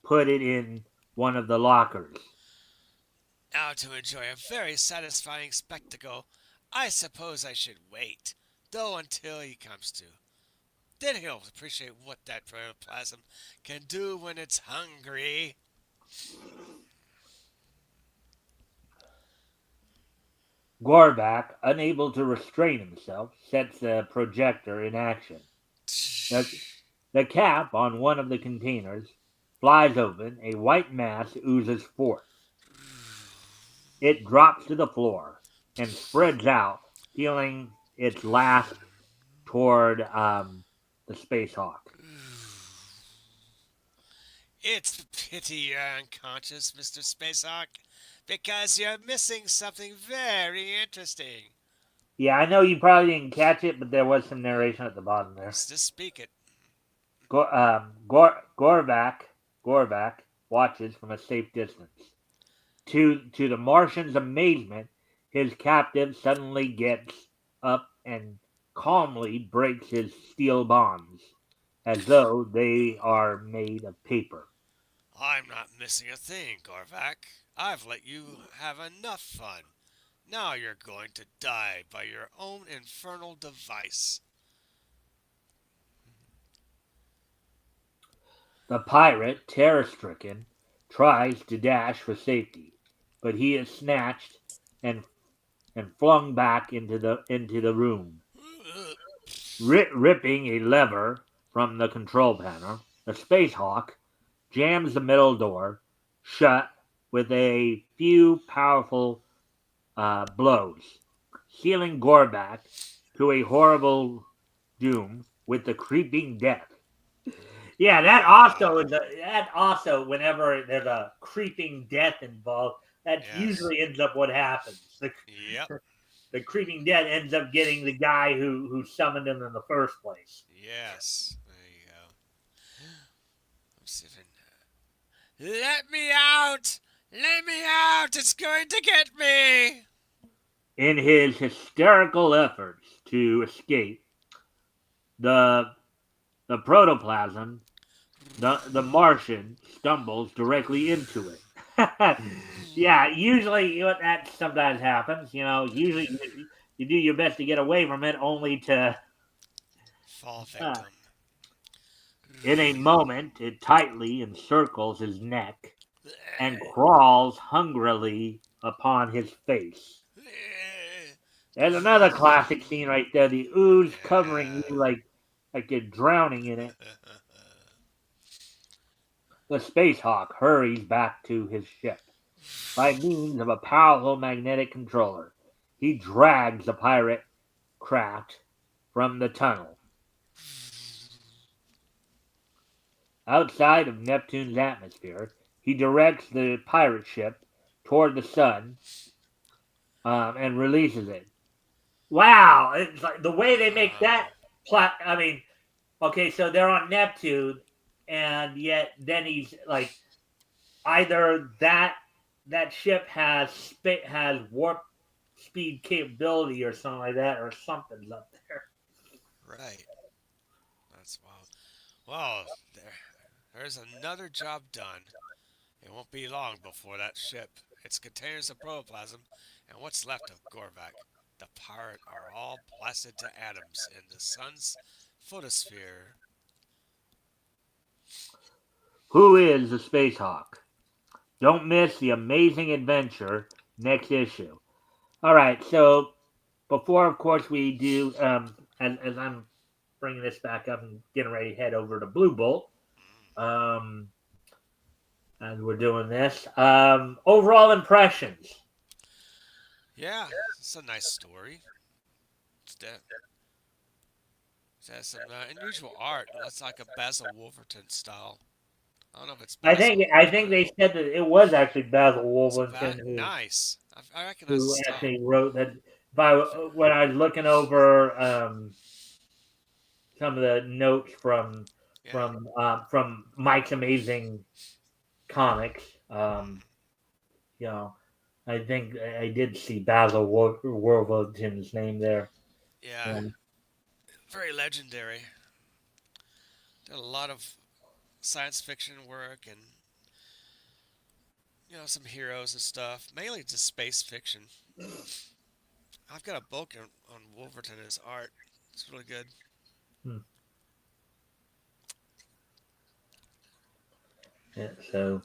put it in one of the lockers. Now, to enjoy a very satisfying spectacle, I suppose I should wait, though until he comes to. Then he'll appreciate what that protoplasm can do when it's hungry. Gorbak, unable to restrain himself, sets the projector in action. The, the cap on one of the containers flies open, a white mass oozes forth. It drops to the floor and spreads out, stealing its last toward the Space Hawk. It's a pity you're unconscious, Mr. Spacehawk, because you're missing something very interesting. Yeah, I know you probably didn't catch it, but there was some narration at the bottom there. Just speak it. Gorbak watches from a safe distance. To the Martian's amazement, his captive suddenly gets up and calmly breaks his steel bonds, as though they are made of paper. I'm not missing a thing, Garvak. I've let you have enough fun. Now you're going to die by your own infernal device. The pirate, terror-stricken, tries to dash for safety, but he is snatched and flung back into the room. Ripping a lever from the control panel, the Space Hawk jams the middle door shut with a few powerful blows, sealing Gorbak to a horrible doom with the creeping death. Yeah, that also whenever there's a creeping death involved, that Yes. usually ends up what happens. Yep. The creeping death ends up getting the guy who summoned him in the first place. Yes. There you go. I'm see if I can Let me out! Let me out! It's going to get me! In his hysterical efforts to escape, the the protoplasm, the Martian stumbles directly into it. Yeah, usually what that sometimes happens. Usually you do your best to get away from it, only to Fall uh, victim. in a moment it tightly encircles his neck and crawls hungrily upon his face. There's another classic scene right there. The ooze covering you like you're drowning in it. The Space Hawk hurries back to his ship. By means of a powerful magnetic controller, he drags the pirate craft from the tunnel. Outside of Neptune's atmosphere, he directs the pirate ship toward the sun, and releases it. Wow, it's like the way they make that plot. I mean, okay, so they're on Neptune, and yet then he's like, either that ship has warp speed capability or something like that, or something's up there. Right. That's wild. Well, there's another job done. It won't be long before that ship, its containers of protoplasm, and what's left of Gorvac, the pirate, are all blasted to atoms in the sun's photosphere. Who is the Space Hawk? Don't miss the amazing adventure next issue. All right, so before, of course, we do, as I'm bringing this back up and getting ready to head over to Blue Bolt, um, as we're doing this, overall impressions. Yeah, it's a nice story. It's de- it has some unusual art. That's like a Basil Wolverton style. I don't know if it's I Basil. think I think they said that it was actually Basil It's Wolverton nice. I recognize the who style. actually wrote that. By when I was looking over, some of the notes Yeah. from Mike's Amazing Comics, you know, I think I did see Basil Wolverton's name there. Yeah. Um, Very legendary. Did a lot of science fiction work and some heroes and stuff. Mainly just space fiction. I've got a book on Wolverton and his art. It's really good. hmm, yeah, so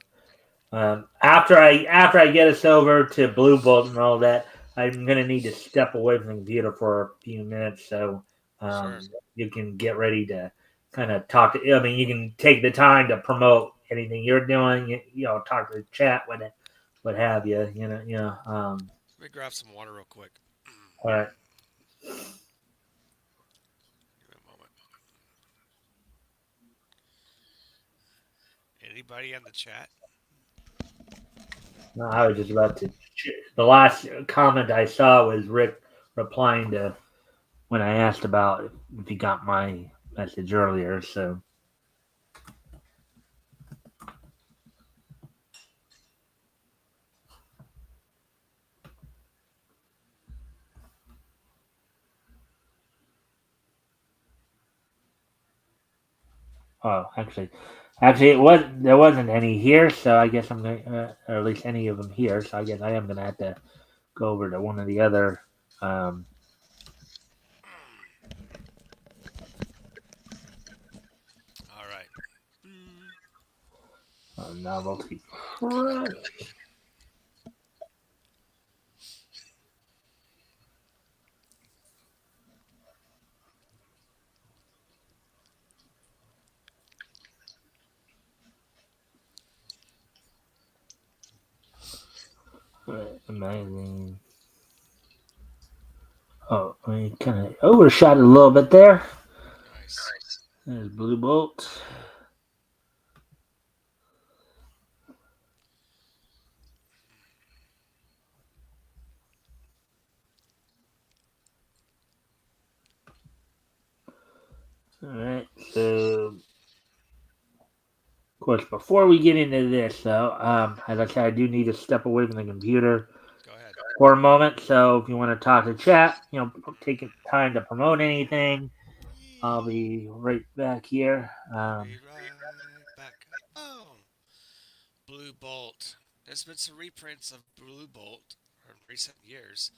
after I get us over to Blue Bolt and all that, I'm gonna need to step away from the computer for a few minutes, so Sure. you can get ready to kind of talk to. I mean, you can take the time to promote anything you're doing. Talk to the chat with it, what have you. Let me grab some water real quick. All right. Give me a moment. Anybody in the chat? No, I was just about to. The last comment I saw was Rick replying to when I asked about if he got my message earlier. So, oh, actually, there wasn't any here. So I guess I'm going, or at least any of them here. So I guess I am gonna have to go over to one of the other, um, All right. Mm, Novelty Press. Amazing. Oh, I kind of overshot it a little bit there. nice. There's Blue Bolt. All right, so of course, before we get into this, though, as I said, I do need to step away from the computer Go ahead. for a moment. So if you want to talk to chat, take time to promote anything, I'll be right back here. Be right back. Oh, Blue Bolt. There's been some reprints of Blue Bolt in recent years.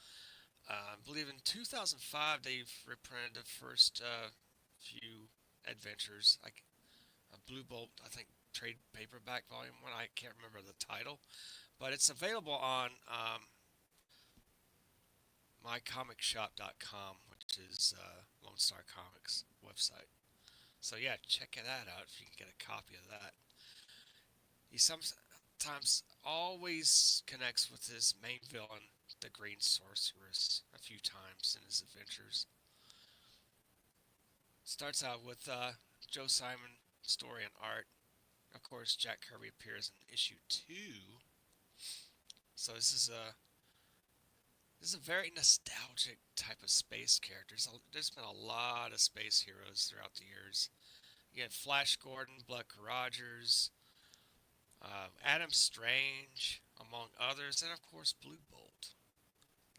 I believe in 2005 they've reprinted the first few adventures, like Blue Bolt. I think trade paperback volume one. I can't remember the title, but it's available on mycomicshop.com, which is Lone Star Comics website. So yeah, check that out if you can get a copy of that. He sometimes always connects with his main villain, the Green Sorceress, a few times in his adventures. Starts out with Joe Simon story and art. Of course, Jack Kirby appears in issue 2. So this is a very nostalgic type of space character. There's been a lot of space heroes throughout the years. You had Flash Gordon, Buck Rogers, Adam Strange, among others, and of course Blue Bolt.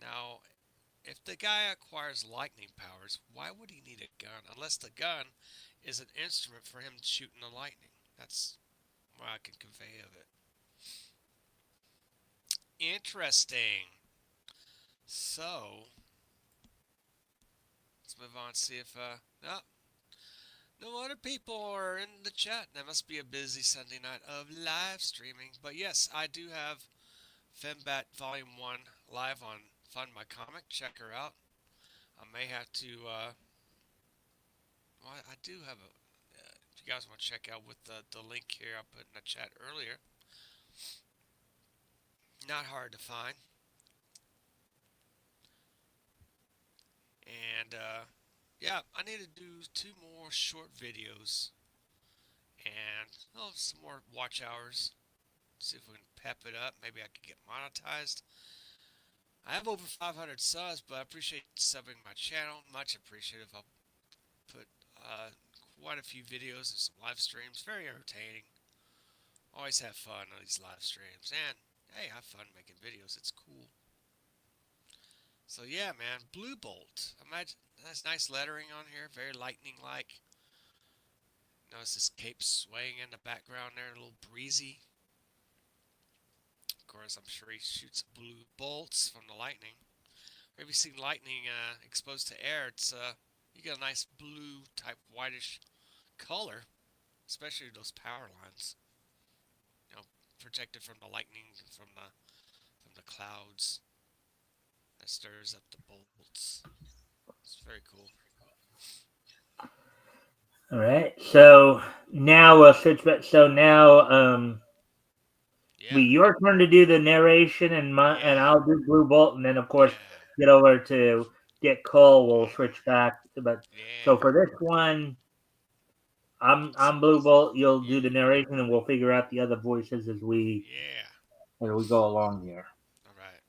Now, if the guy acquires lightning powers, why would he need a gun? Unless the gun is an instrument for him shooting the lightning. That's what I can convey of it. Interesting. So, let's move on and see if, no other people are in the chat. That must be a busy Sunday night of live streaming. But yes, I do have Fembat Volume 1 live on Fund My Comic. Check her out. I may have to, well, I do have a, if you guys want to check out with the link here I put in the chat earlier. Not hard to find. And, yeah, I need to do 2 more short videos and some more watch hours. See if we can pep it up. Maybe I can get monetized. I have over 500 subs, but I appreciate subbing my channel. Much appreciative. I'll put quite a few videos and some live streams. Very entertaining. Always have fun on these live streams. And, hey, have fun making videos. It's cool. So, yeah, man. Blue Bolt. Imagine, that's nice lettering on here. Very lightning-like. Notice this cape swaying in the background there. A little breezy. Of course, I'm sure he shoots blue bolts from the lightning. Have you seen lightning exposed to air? It's you get a nice blue type whitish color, especially those power lines. You know, protected from the lightning from the clouds that stirs up the bolts. It's very cool. All right. So now we'll switch back. So now, Yeah, your turn to do the narration, and yeah, I'll do Blue Bolt, and then of course yeah, get over to get Cole. We'll switch back. But so yeah. for this one, S- I'm Blue Bolt. You'll do the Yeah, narration, and we'll figure out the other voices yeah. as we go along here. All right.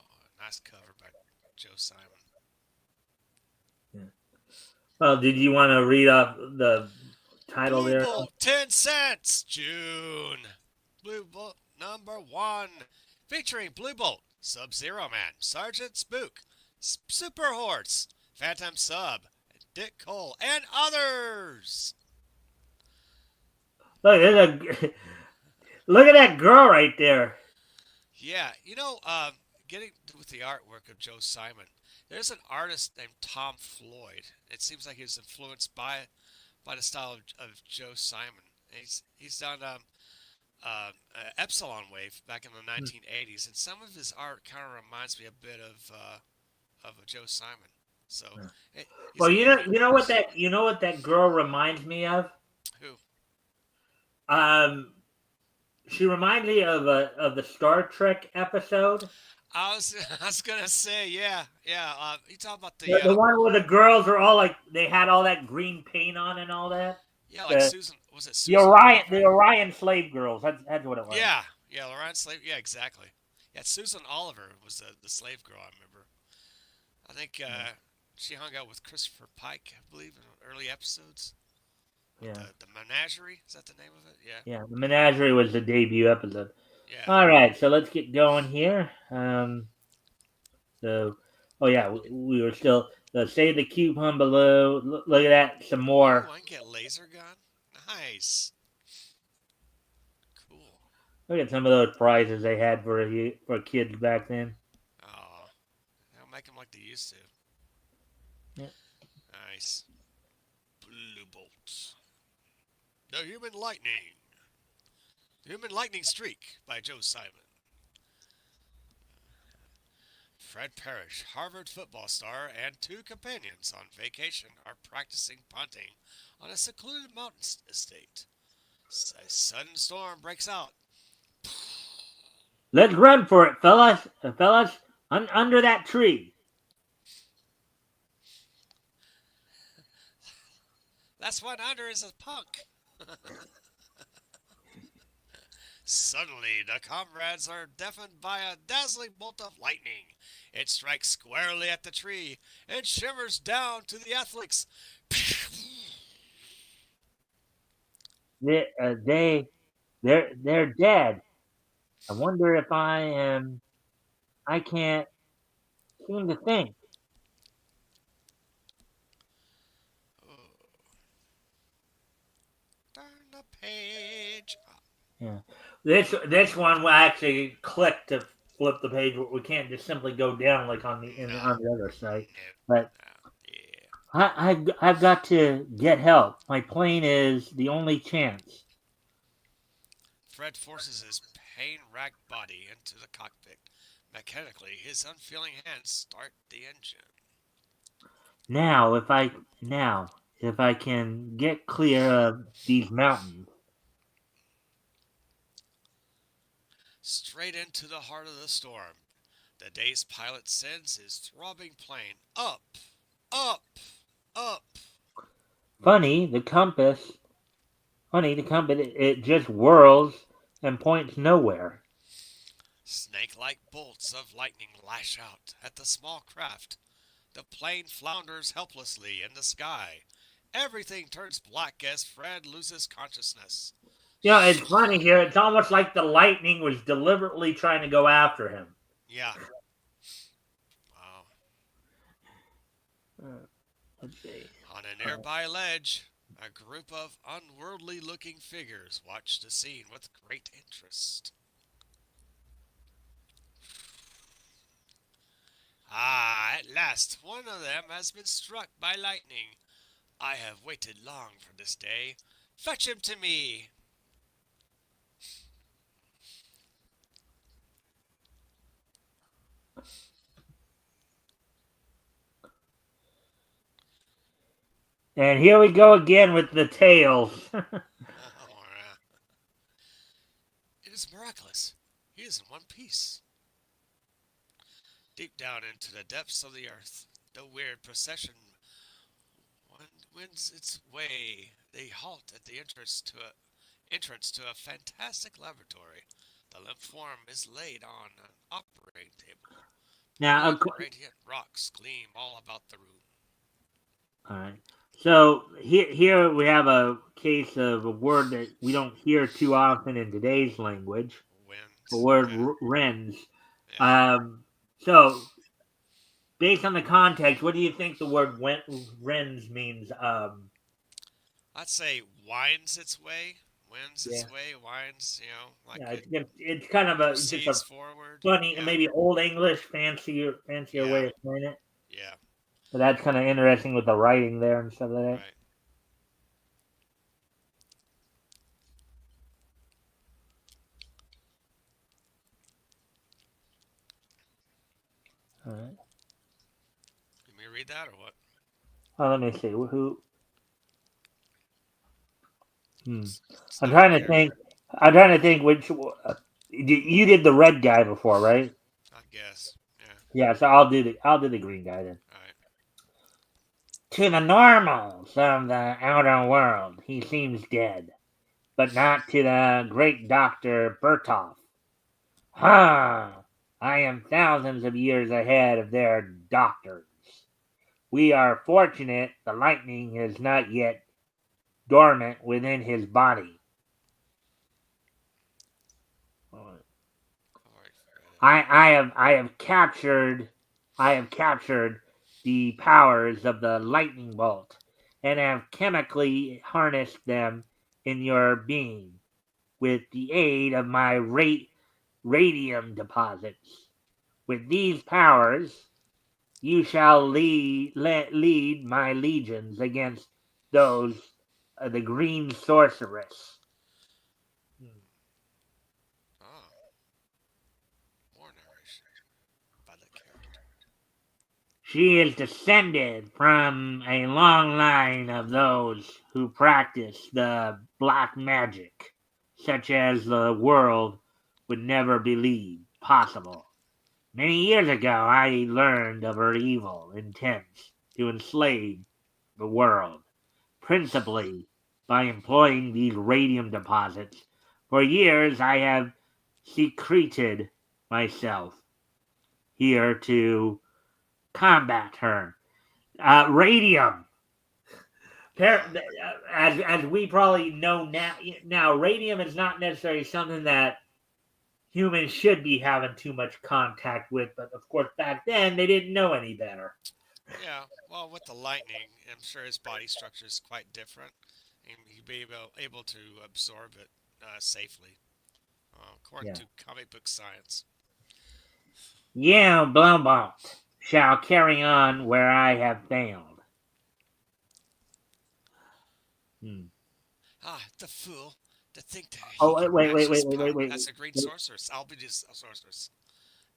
Oh, nice cover by Joe Simon. Yeah. Well, did you want to read off the title Blue there? Bolt, 10 cents, June. Blue Bolt #1, featuring Blue Bolt, Sub-Zero Man, Sergeant Spook, Super Horse, Phantom Sub, Dick Cole, and others. Look, look at that girl right there. Yeah, getting with the artwork of Joe Simon, there's an artist named Tom Floyd. It seems like he was influenced by the style of Joe Simon. He's done Epsilon Wave back in the 1980s, and some of his art kind of reminds me a bit of a Joe Simon. So he's Well, a good influence. you know what that girl reminds me of. Who? Um, she reminds me of the Star Trek episode. I was gonna say yeah. You talking about The one where the girls are all like they had all that green paint on and all that. yeah, like The Susan, was it Susan Oliver? The Orion slave girls. That's what it was. Yeah, Lorraine Slave. Yeah, exactly. Yeah, Susan Oliver was the slave girl. I remember. I think Yeah. She hung out with Christopher Pike, I believe, in early episodes. With Yeah, the Menagerie, is that the name of it? Yeah. yeah. The Menagerie was the debut episode. Yeah. All right, so let's get going here. So, oh yeah, we were still save the coupon below. Look at that, some Ooh, more. I can get laser gun. Nice. Cool. Look at some of those prizes they had for kids back then. Oh, they'll make them like they used to. Yeah. Nice. Blue bolts. The Human Lightning. The Human Lightning Streak by Joe Simon. Fred Parrish, Harvard football star, and two companions on vacation are practicing punting on a secluded mountain estate. A sudden storm breaks out. Let's run for it, fellas. Fellas, under that tree. That's what under is a punk. Suddenly, the comrades are deafened by a dazzling bolt of lightning. It strikes squarely at the tree and shivers down to the athletes. They're dead. I wonder if I am. I can't seem to think. Turn the page. Yeah. This one will actually click to flip the page. We can't just simply go down like on No, on the other site. no, But no. Yeah. I've got to get help. My plane is the only chance. Fred forces his pain-racked body into the cockpit. Mechanically, his unfeeling hands start the engine. Now, if I can get clear of these mountains. Straight into the heart of the storm, the dazed pilot sends his throbbing plane up, up, up. Funny, the compass. It just whirls and points nowhere. Snake-like bolts of lightning lash out at the small craft. The plane flounders helplessly in the sky. Everything turns black as Fred loses consciousness. You know, it's funny here. It's almost like the lightning was deliberately trying to go after him. Yeah. Wow. Let's see. On a nearby ledge, a group of unworldly-looking figures watch the scene with great interest. Ah, at last, one of them has been struck by lightning. I have waited long for this day. Fetch him to me. And here we go again with the tails. It is miraculous. He is in one piece. Deep down into the depths of the earth, the weird procession wends its way. They halt at the entrance to a fantastic laboratory. The limp form is laid on an operating table. Now, Radiant rocks gleam all about the room. all right. So here we have a case of a word that we don't hear too often in today's language. Winds. The word Yeah. wrens. Yeah. So based on the context, what do you think the word wrens means? I'd say winds its way. Wins Yeah. its way, winds, like Yeah, it's kind of just a forward. funny, Yeah. maybe old English, fancier Yeah. way of saying it. Yeah. So that's kind of interesting with the writing there and stuff like that. Right. All right. You me read that or what? Oh, let me see. Who? It's I'm not trying to here. think. I'm trying to think which. You did the red guy before, right? I guess. Yeah. Yeah. So I'll do the green guy then. All right. To the normals of the outer world, he seems dead, but not to the great Dr. Bertolf. Ha! I am thousands of years ahead of their doctors. We are fortunate the lightning is not yet dormant within his body. I've already forgot it. I have captured the powers of the lightning bolt and have chemically harnessed them in your being with the aid of my radium deposits. With these powers, you shall lead my legions against those the green sorceress. Oh, more narration by the character. She is descended from a long line of those who practice the black magic, such as the world would never believe possible. Many years ago, I learned of her evil intents to enslave the world, principally by employing these radium deposits. For years, I have secreted myself here to combat her. Radium. Oh, As we probably know now, radium is not necessarily something that humans should be having too much contact with. But of course, back then they didn't know any better. yeah. Well, with the lightning, I'm sure his body structure is quite different, and he'd be able to absorb it safely, according Yeah. to comic book science. Yeah, Blumbolt shall carry on where I have failed. Hmm. Ah, the fool! To think that he Oh, can match his power. wait. That's a green Wait. sorceress. I'll be the sorceress.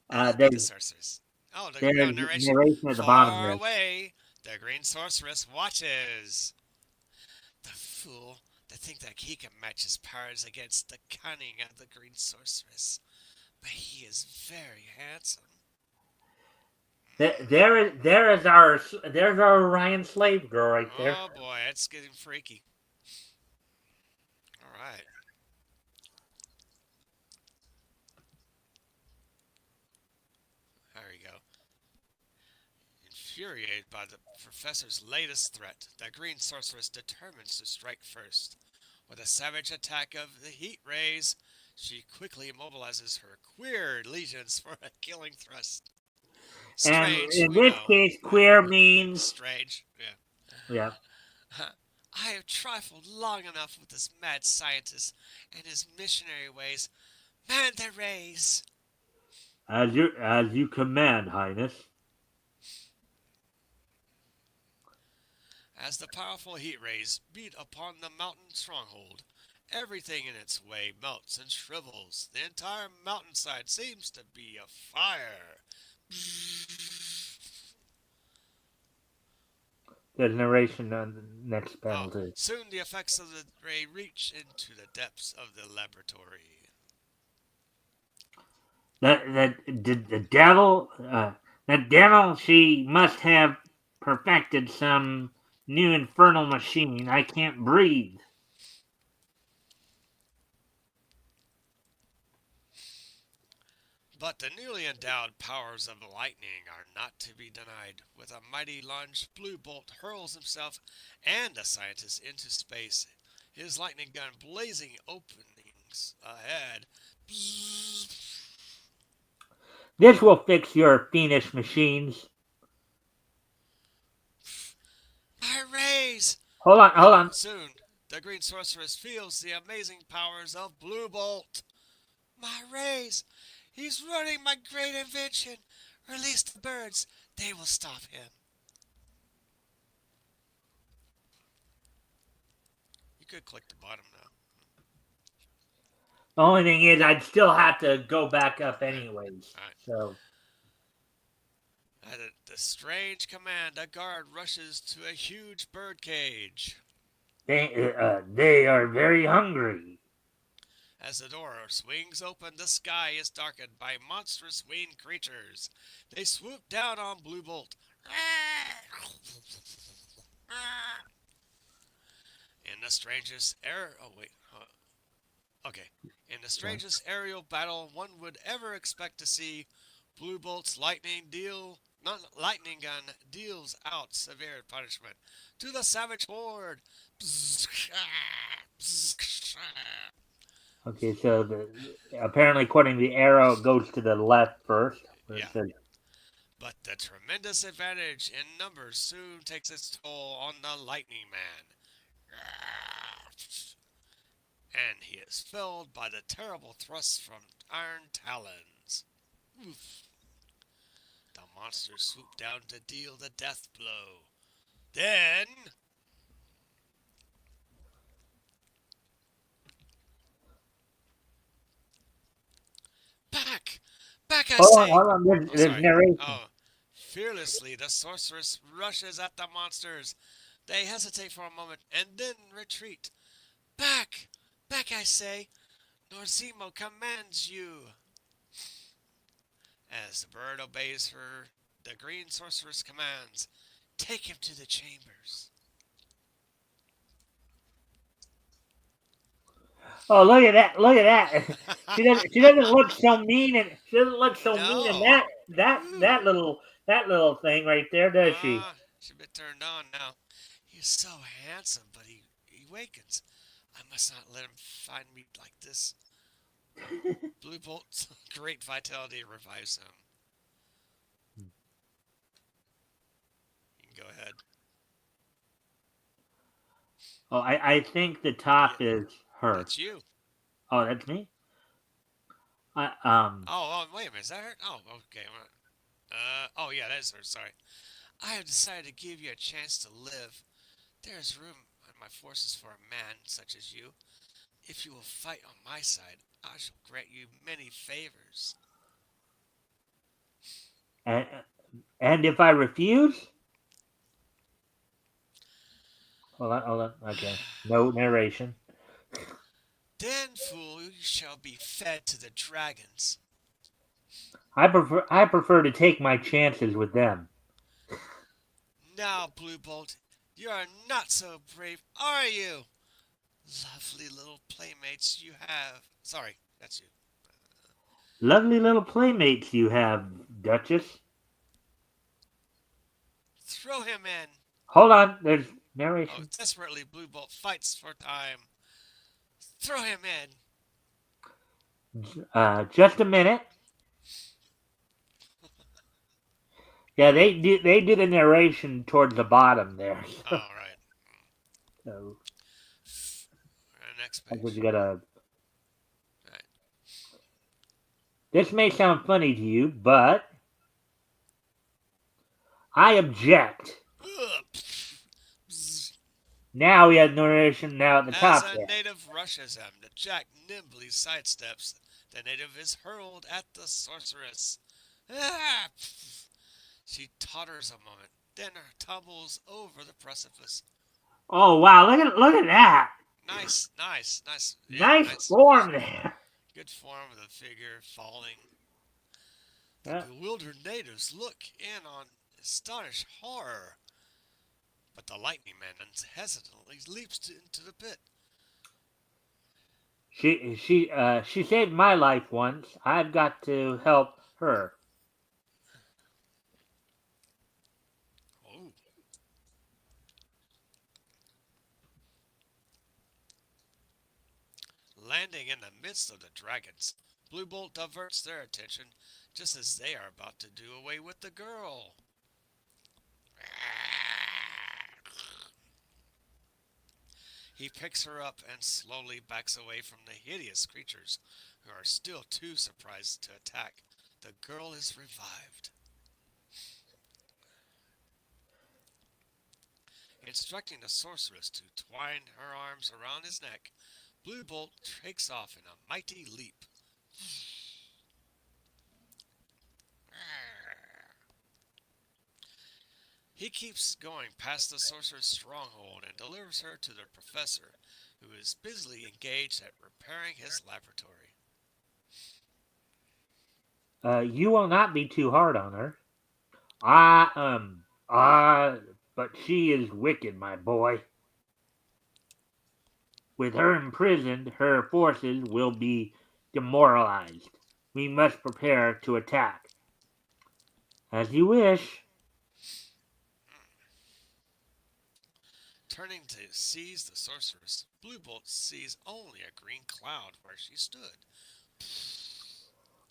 Uh, I'll be the there's sorceress. Oh, there's narration. narration at the bottom Far here. away, the green sorceress watches. The fool! To think that he can match his powers against the cunning of the green sorceress. But he is very handsome. There's our Orion slave girl right there. Oh boy, it's getting freaky. All right. There we go. Infuriated by the professor's latest threat, the green sorceress determines to strike first. With a savage attack of the heat rays, she quickly mobilizes her queer legions for a killing thrust. And Strange, in we this know. case, queer means Strange, yeah. yeah. I have trifled long enough with this mad scientist and his missionary ways. Man the rays! As you command, Highness. As the powerful heat rays beat upon the mountain stronghold, everything in its way melts and shrivels. The entire mountainside seems to be afire. There's narration on the next panel Oh, too. soon the effects of the ray reach into the depths of the laboratory. The devil, the devil. She must have perfected some new infernal machine. I can't breathe. But the newly endowed powers of lightning are not to be denied. With a mighty lunge, Blue Bolt hurls himself and the scientist into space, his lightning gun blazing openings ahead. This will fix your fiendish machines. My rays! Hold But on. soon, the green sorceress feels the amazing powers of Blue Bolt. My rays! He's ruining my great invention! Release the birds, they will stop him. You could click the bottom now. The only thing is, I'd still have to go back up Alright, anyways. alright. So At the strange command, a guard rushes to a huge bird cage. they are very hungry. As the door swings open, the sky is darkened by monstrous winged creatures. They swoop down on Blue Bolt. In the strangest air. Oh, wait. Okay. In the Yeah. strangest aerial battle one would ever expect to see, Blue Bolt's lightning deal lightning gun deals out severe punishment to the savage horde. Okay, so apparently, according to the arrow, it goes to the left first. Where it Yeah, says, but the tremendous advantage in numbers soon takes its toll on the Lightning Man. And he is felled by the terrible thrusts from iron talons. Oof. The monsters swoop down to deal the death blow. Then, back! Back, I hold on, say! hold on. Oh, There's sorry. narration. Oh. Fearlessly, the sorceress rushes at the monsters. They hesitate for a moment and then retreat. Back! Back, I say! Norzimo commands you! As the bird obeys her, the green sorceress commands, take him to the chambers. Oh, look at that! Look at that! She doesn't look so mean, and she doesn't look so mean in No. that little thing right there, does she? She's been turned on now. He's so handsome, but he wakens. I must not let him find me like this. Blue Bolt's great vitality revives him. You can go ahead. Oh, I think the Yeah, top is her. that's you. Oh, that's me. I Wait a minute. Is that her? Oh, okay. Oh yeah, that is her. Sorry. I have decided to give you a chance to live. There is room in my forces for a man such as you. If you will fight on my side, I shall grant you many favors. and, and if I refuse, hold on. Okay, no narration. Then, fool, you shall be fed to the dragons. I prefer to take my chances with them. Now, Blue Bolt, you are not so brave, are you? Lovely little playmates you have. Sorry, that's you. Lovely little playmates you have, Duchess. Throw him in. Hold on, there's Oh, narration. desperately, Blue Bolt fights for time. Throw him in. Just a minute. Yeah, they do the narration towards the bottom there. All right. So Next I just page. gotta. All right. This may sound funny to you, but I object. Now we have narration now at the As top a there. native rushes him, the jack nimbly sidesteps. The native is hurled at the sorceress. Ah! She totters a moment, then tumbles over the precipice. Oh wow, look at that. Nice. Yeah, Nice nice. form there. Good form of the figure falling. The Yeah. bewildered natives look in on astonished horror. But the lightning man hesitantly leaps into the pit. She saved my life once. I've got to help her. Oh. Landing in the midst of the dragons, Blue Bolt diverts their attention just as they are about to do away with the girl. He picks her up and slowly backs away from the hideous creatures, who are still too surprised to attack. The girl is revived. Instructing the sorceress to twine her arms around his neck, Blue Bolt takes off in a mighty leap. He keeps going past the sorcerer's stronghold and delivers her to the professor, who is busily engaged at repairing his laboratory. You will not be too hard on her. But she is wicked, my boy. With her imprisoned, her forces will be demoralized. We must prepare to attack. As you wish. Turning to seize the sorceress, Blue Bolt sees only a green cloud where she stood.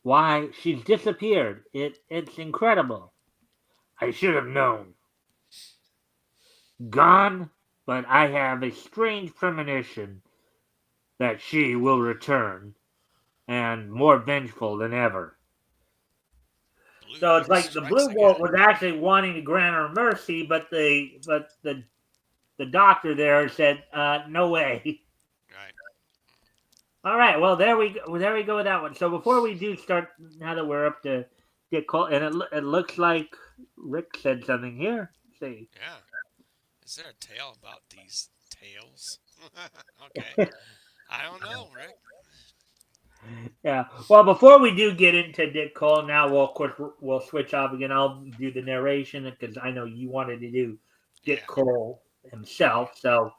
Why, she's disappeared. It's incredible. I should have known. Gone, but I have a strange premonition that she will return, and more vengeful than ever. Blue So it's Bolt like the strikes Blue Bolt again. was actually wanting to grant her mercy, but the doctor there said, "No way." Right. All right, well there we go. There we go with that one. So before we do start, now that we're up to get called, and it looks like Rick said something here. Let's see. Yeah. Is there a tale about these tails? Okay. I don't know, Rick. Yeah. Well, before we do get into Dick Cole, now we'll of course we'll switch off again. I'll do the narration because I know you wanted to do Dick Yeah. Cole himself. So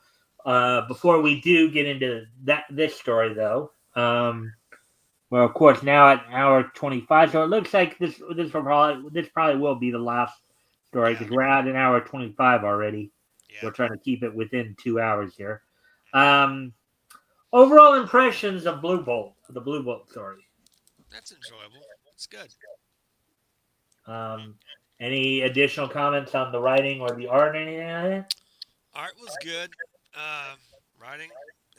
before we do get into this story though, well, of course now at hour 25. So it looks like this probably will be the last story Yeah. because we're at an hour 25 already. Yeah. We're trying to keep it within 2 hours here. Um, Overall impressions of Blue Bolt, the Blue Bolt story. That's enjoyable. It's good. Um, any additional comments on the writing or the art or anything like that? Art was good. Uh, Writing,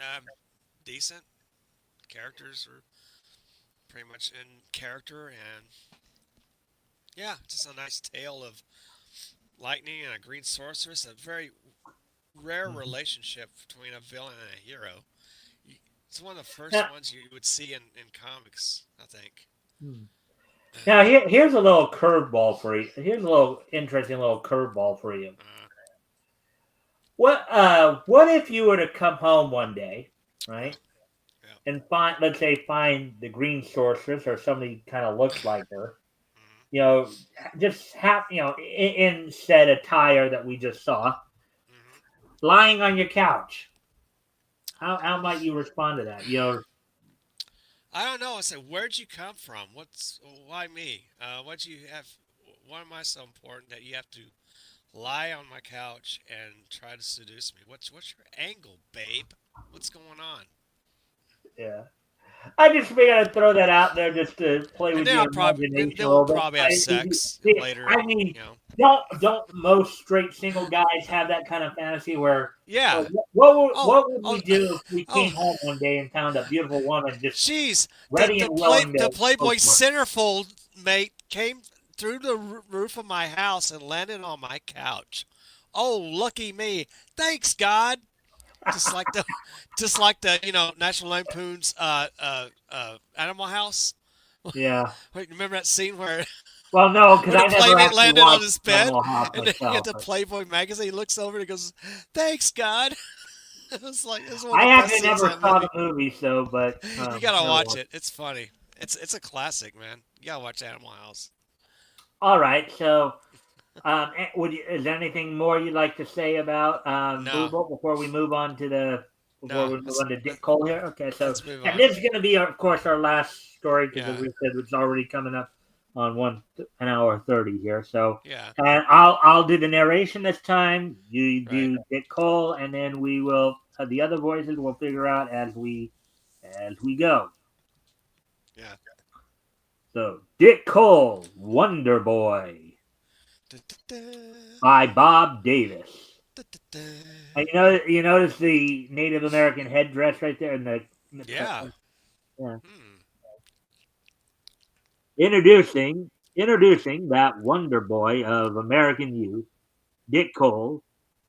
um, decent. Characters were pretty much in character, and yeah, just a nice tale of lightning and a green sorceress. A very rare Mhm. relationship between a villain and a hero. It's one of the first Now, ones you would see in comics, I think. hmm. Now here's a little curveball for you. Here's a little interesting little curveball for you. Uh, What if you were to come home one day, yeah, right, yeah. and find the green sorceress or somebody kind of looks like her, Hmm. you know, just have in said attire that we just saw, Hmm. lying on your couch. How might you respond to that? You know, I don't know. I said, where'd you come from? Why me? What'd you have? Why am I so important that you have to lie on my couch and try to seduce me? What's your angle, babe? What's going on? yeah. I just figured I'd throw that out there just to play And with then your I'll probably imagination a we'll little bit. probably have sex later. I mean, You know. don't most straight single guys have that kind of fantasy where, Yeah. Oh, what would oh, we do if we oh. came home one day and found a beautiful woman just Jeez, ready and willing the to go Playboy for it? centerfold mate came through the roof of my house and landed on my couch. Oh, lucky me! Thanks God. Just like the, just like the National Lampoon's Animal House. Yeah. Wait, remember that scene where Well, no, because when the I never playmate actually landed on watched his bed Animal House and then he myself. had the But Playboy magazine? He looks over and he goes, "Thanks God." It was one of I the best actually scenes in never that saw the movie. movie, so but You gotta never watch watched. it. It's funny. It's a classic, man. You gotta watch Animal House. All right, so is there anything more you'd like to say about Blue No, Bolt before no. we move on to Dick Cole here? Okay, so Let's move and on. this is going to be, of course, our last story because, as Yeah, we said, it's already coming up on an hour 30 here. So, yeah. and I'll do the narration this time. You Right. do Dick Cole, and then we will the other voices we'll figure out as we go. Yeah. So, Dick Cole, Wonder Boy Da-da-da, by Bob Davis. da-da-da. You notice the Native American headdress right there in the Yeah. yeah. Hmm. Introducing that wonder boy of American youth, Dick Cole,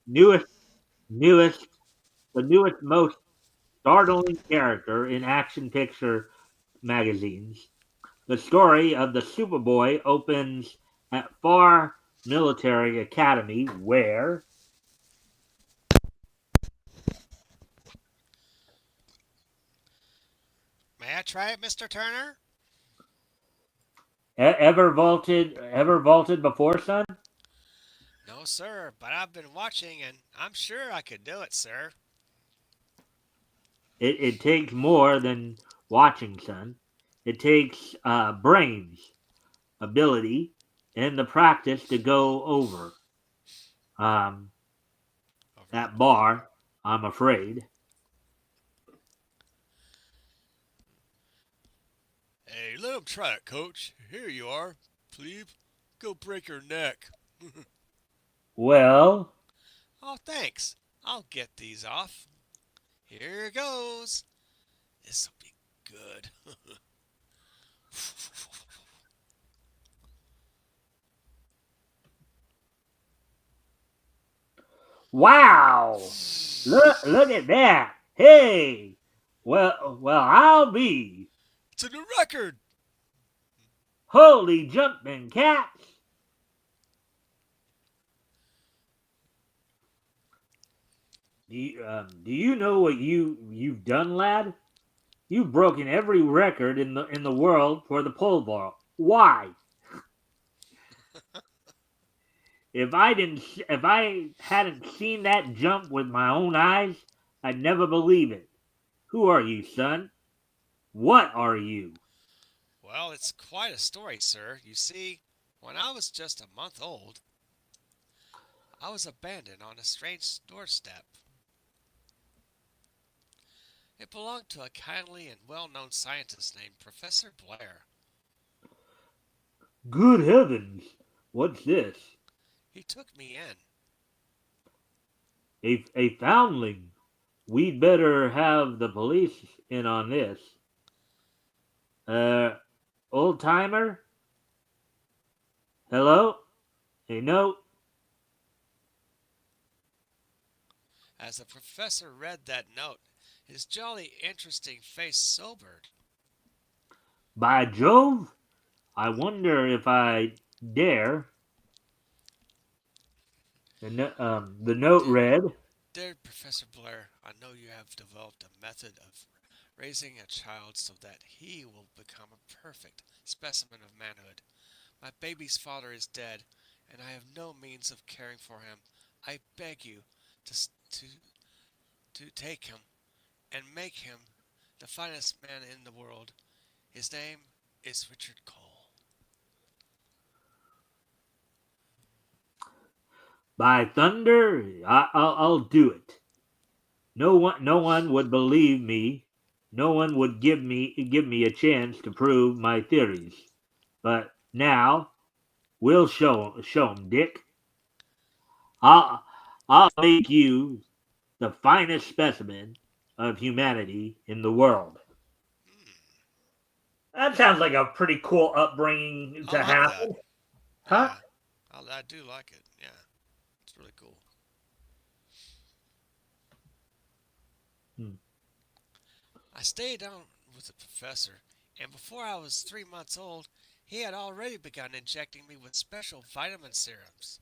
newest newest the newest most startling character in action picture magazines. The story of the Superboy opens at Farr Military Academy where May I try it, Mr. Turner? ever vaulted before, son? No, sir. But I've been watching, and I'm sure I could do it, sir. It takes more than watching, son. It takes brains, ability, in the practice to go over um, Over the that bar. bar, I'm afraid. Hey, let him try it, coach. Here you are, plebe. Go break your neck. Well, Oh, thanks. I'll get these off. Here goes. This'll be good. wow! Look at that! Hey, well, I'll be It's a new record. holy jumping cats! Do you know what you've done, lad? You've broken every record in the world for the pole vault. Why? If I hadn't seen that jump with my own eyes, I'd never believe it. Who are you, son? What are you? Well, it's quite a story, sir. You see, when I was just a month old, I was abandoned on a strange doorstep. It belonged to a kindly and well known scientist named Professor Blair. Good heavens! What's this? He took me in. A foundling. We'd better have the police in on this. Uh, old timer? Hello? A note? As the professor read that note, his jolly, interesting face sobered. By Jove! I wonder if I dare. The note Dear, read, dear Professor Blair, I know you have developed a method of raising a child so that he will become a perfect specimen of manhood. My baby's father is dead, and I have no means of caring for him. I beg you to, to, to take him and make him the finest man in the world. His name is Richard Cole. by thunder, I'll do it. No one would believe me. No one would give me a chance to prove my theories. But now we'll show 'em, Dick. I'll make you the finest specimen of humanity in the world. Hmm, That sounds like a pretty cool upbringing I to like have, that. huh? Yeah, I do like it. Yeah, it's really cool. Hmm. I stayed down with the professor, and before I was 3 months old, he had already begun injecting me with special vitamin serums.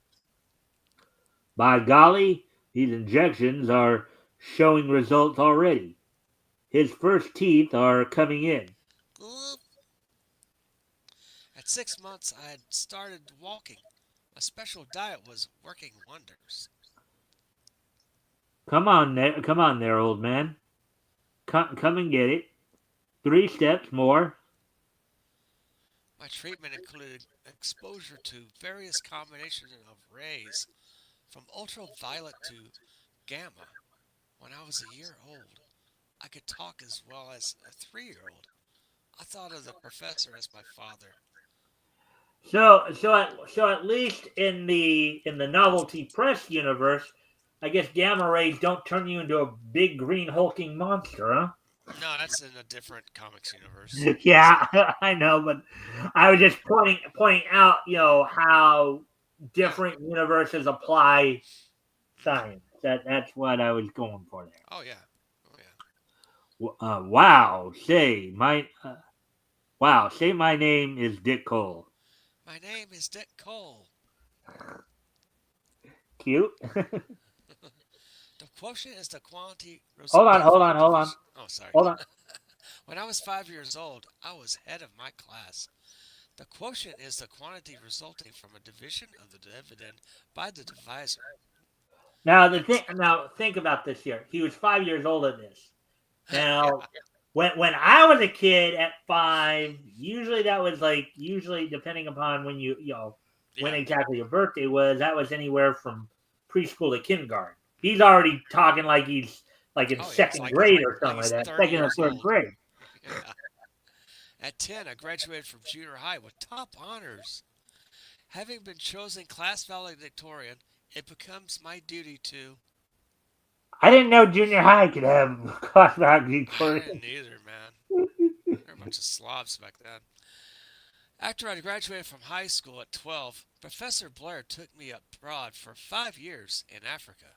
By golly, these injections are showing results already. His first teeth are coming in. At 6 months, I had started walking. A special diet was working wonders. Come on there, old man. Come and get it. 3 steps more. My treatment included exposure to various combinations of rays, from ultraviolet to gamma. When I was a year old, I could talk as well as a 3 year old. I thought of the professor as my father. So at least in the Novelty Press universe, I guess gamma rays don't turn you into a big green hulking monster, huh? No, that's in a different comics universe. Yeah, So, I know, but I was just pointing out, how yeah. different universes apply science. That's what I was going for Oh, yeah. Oh, yeah. there. Say my name is Dick Cole. My name is Dick Cole. Cute. The quotient is the quantity hold on, result hold from a on, hold on, division. Oh, sorry. hold on. When I was 5 years old, I was head of my class. The quotient is the quantity resulting from a division of the dividend by the divisor. It's Now think about this here. He was 5 years old at this. yeah, Now, when I was a kid at 5, usually that was like usually depending upon when you when Yeah. exactly your birthday was. That was anywhere from preschool to kindergarten. He's already talking like he's like in Oh yeah, it's second like he's grade or like something like he's that, 30 second or years third old. grade. Yeah. At 10, I graduated from junior high with top honors. Having been chosen class valedictorian, it becomes my duty to. I didn't know junior high could have class I valedictorian. didn't either, man. They're a bunch of slobs back then. After I graduated from high school at 12, Professor Blair took me abroad for 5 years in Africa.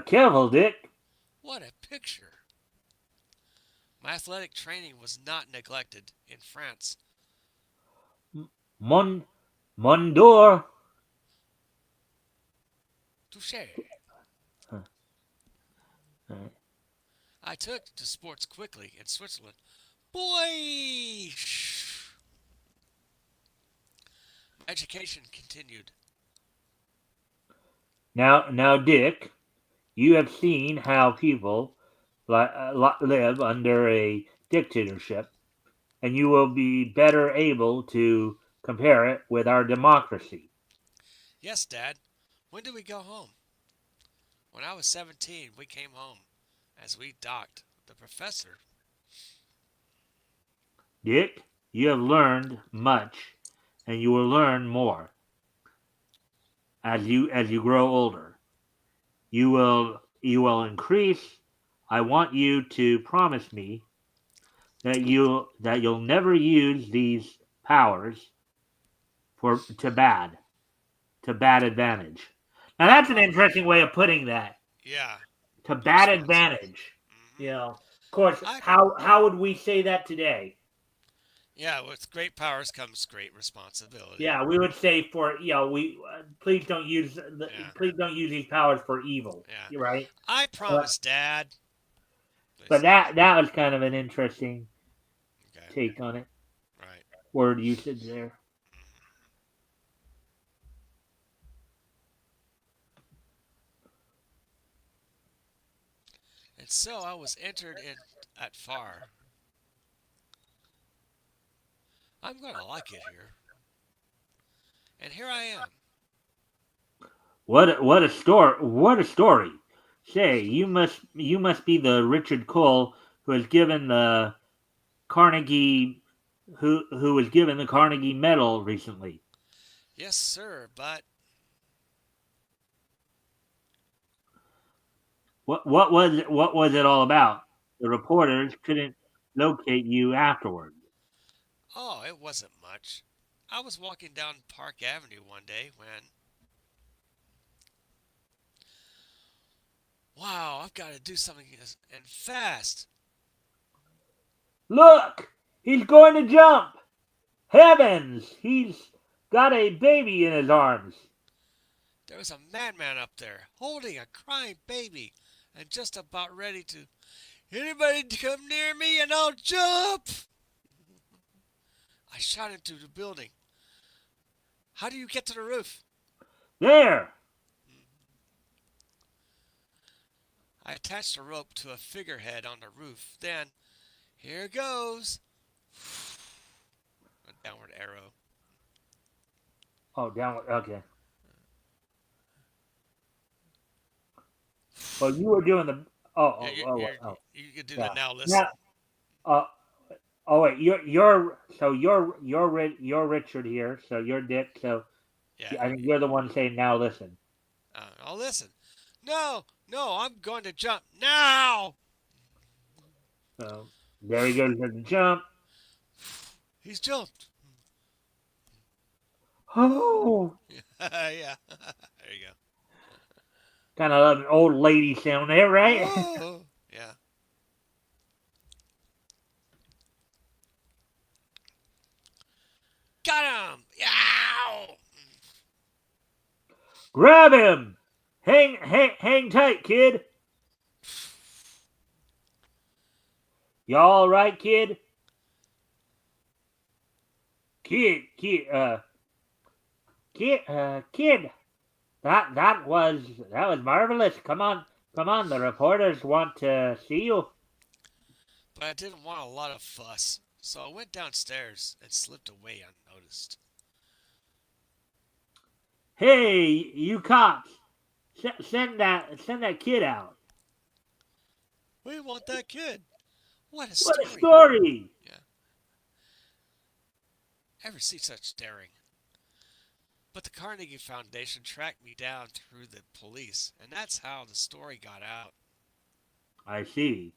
Careful, Dick. What a picture! My athletic training was not neglected in France. Mon Mondor. Touche! Huh, right. I took to sports quickly in Switzerland. Boy! Education continued. Now, Dick, you have seen how people live under a dictatorship, and you will be better able to compare it with our democracy. Yes, Dad. When did we go home? When I was 17, we came home. As we docked, the professor. Dick, you have learned much, and you will learn more as you grow older. You will increase. I want you to promise me that you'll never use these powers for to bad advantage. Now that's an Oh, interesting way of putting that. yeah. To Good bad response. advantage. Hmm. Of course, I. how would we say that today? Yeah, with great powers comes great responsibility. Yeah, we would say for we Yeah, please don't use these powers for evil. yeah. You're right. I But promise, Dad. They but say. that was kind of an interesting Okay, take on it. right. Word usage there. Hmm. And so I was entered in at far. I'm gonna like it here. And here I am. What a story! Say, you must be the Richard Cole who has given the Carnegie who was given the Carnegie Medal recently. Yes, sir, but What was it all about? The reporters couldn't locate you afterwards. oh, it wasn't much. I was walking down Park Avenue one day when, wow, I've got to do something and fast. Look, he's going to jump. Heavens, he's got a baby in his arms. There was a madman up there holding a crying baby and just about ready to, anybody to come near me and I'll jump. I shot into the building. How do you get to the roof? There. I attached a rope to a figurehead on the roof. Then, here goes. A downward arrow. Oh, down. Okay. Well, you were doing the. Oh, Yeah, oh, oh, oh. you can do the Yeah. now Now, listen. uh, oh wait, you're Richard here, so you're Dick. So Yeah, I think you're the one saying now. Listen. I'll listen. No, no, I'm going to jump now. So there he goes at the jump. He's jumped. Oh, Yeah, there you kind of an old lady sound there, go. right? Oh, yeah. Got him. Yow! Grab him! Hang tight, kid. You all right, kid? Kid. That was marvelous. Come on. The reporters want to see you. But I didn't want a lot of fuss, so I went downstairs and slipped away unnoticed. Hey, you cops, send that kid out. We want that kid. What a What a story. story! Yeah. Ever see such daring? But the Carnegie Foundation tracked me down through the police, and that's how the story got out. I see.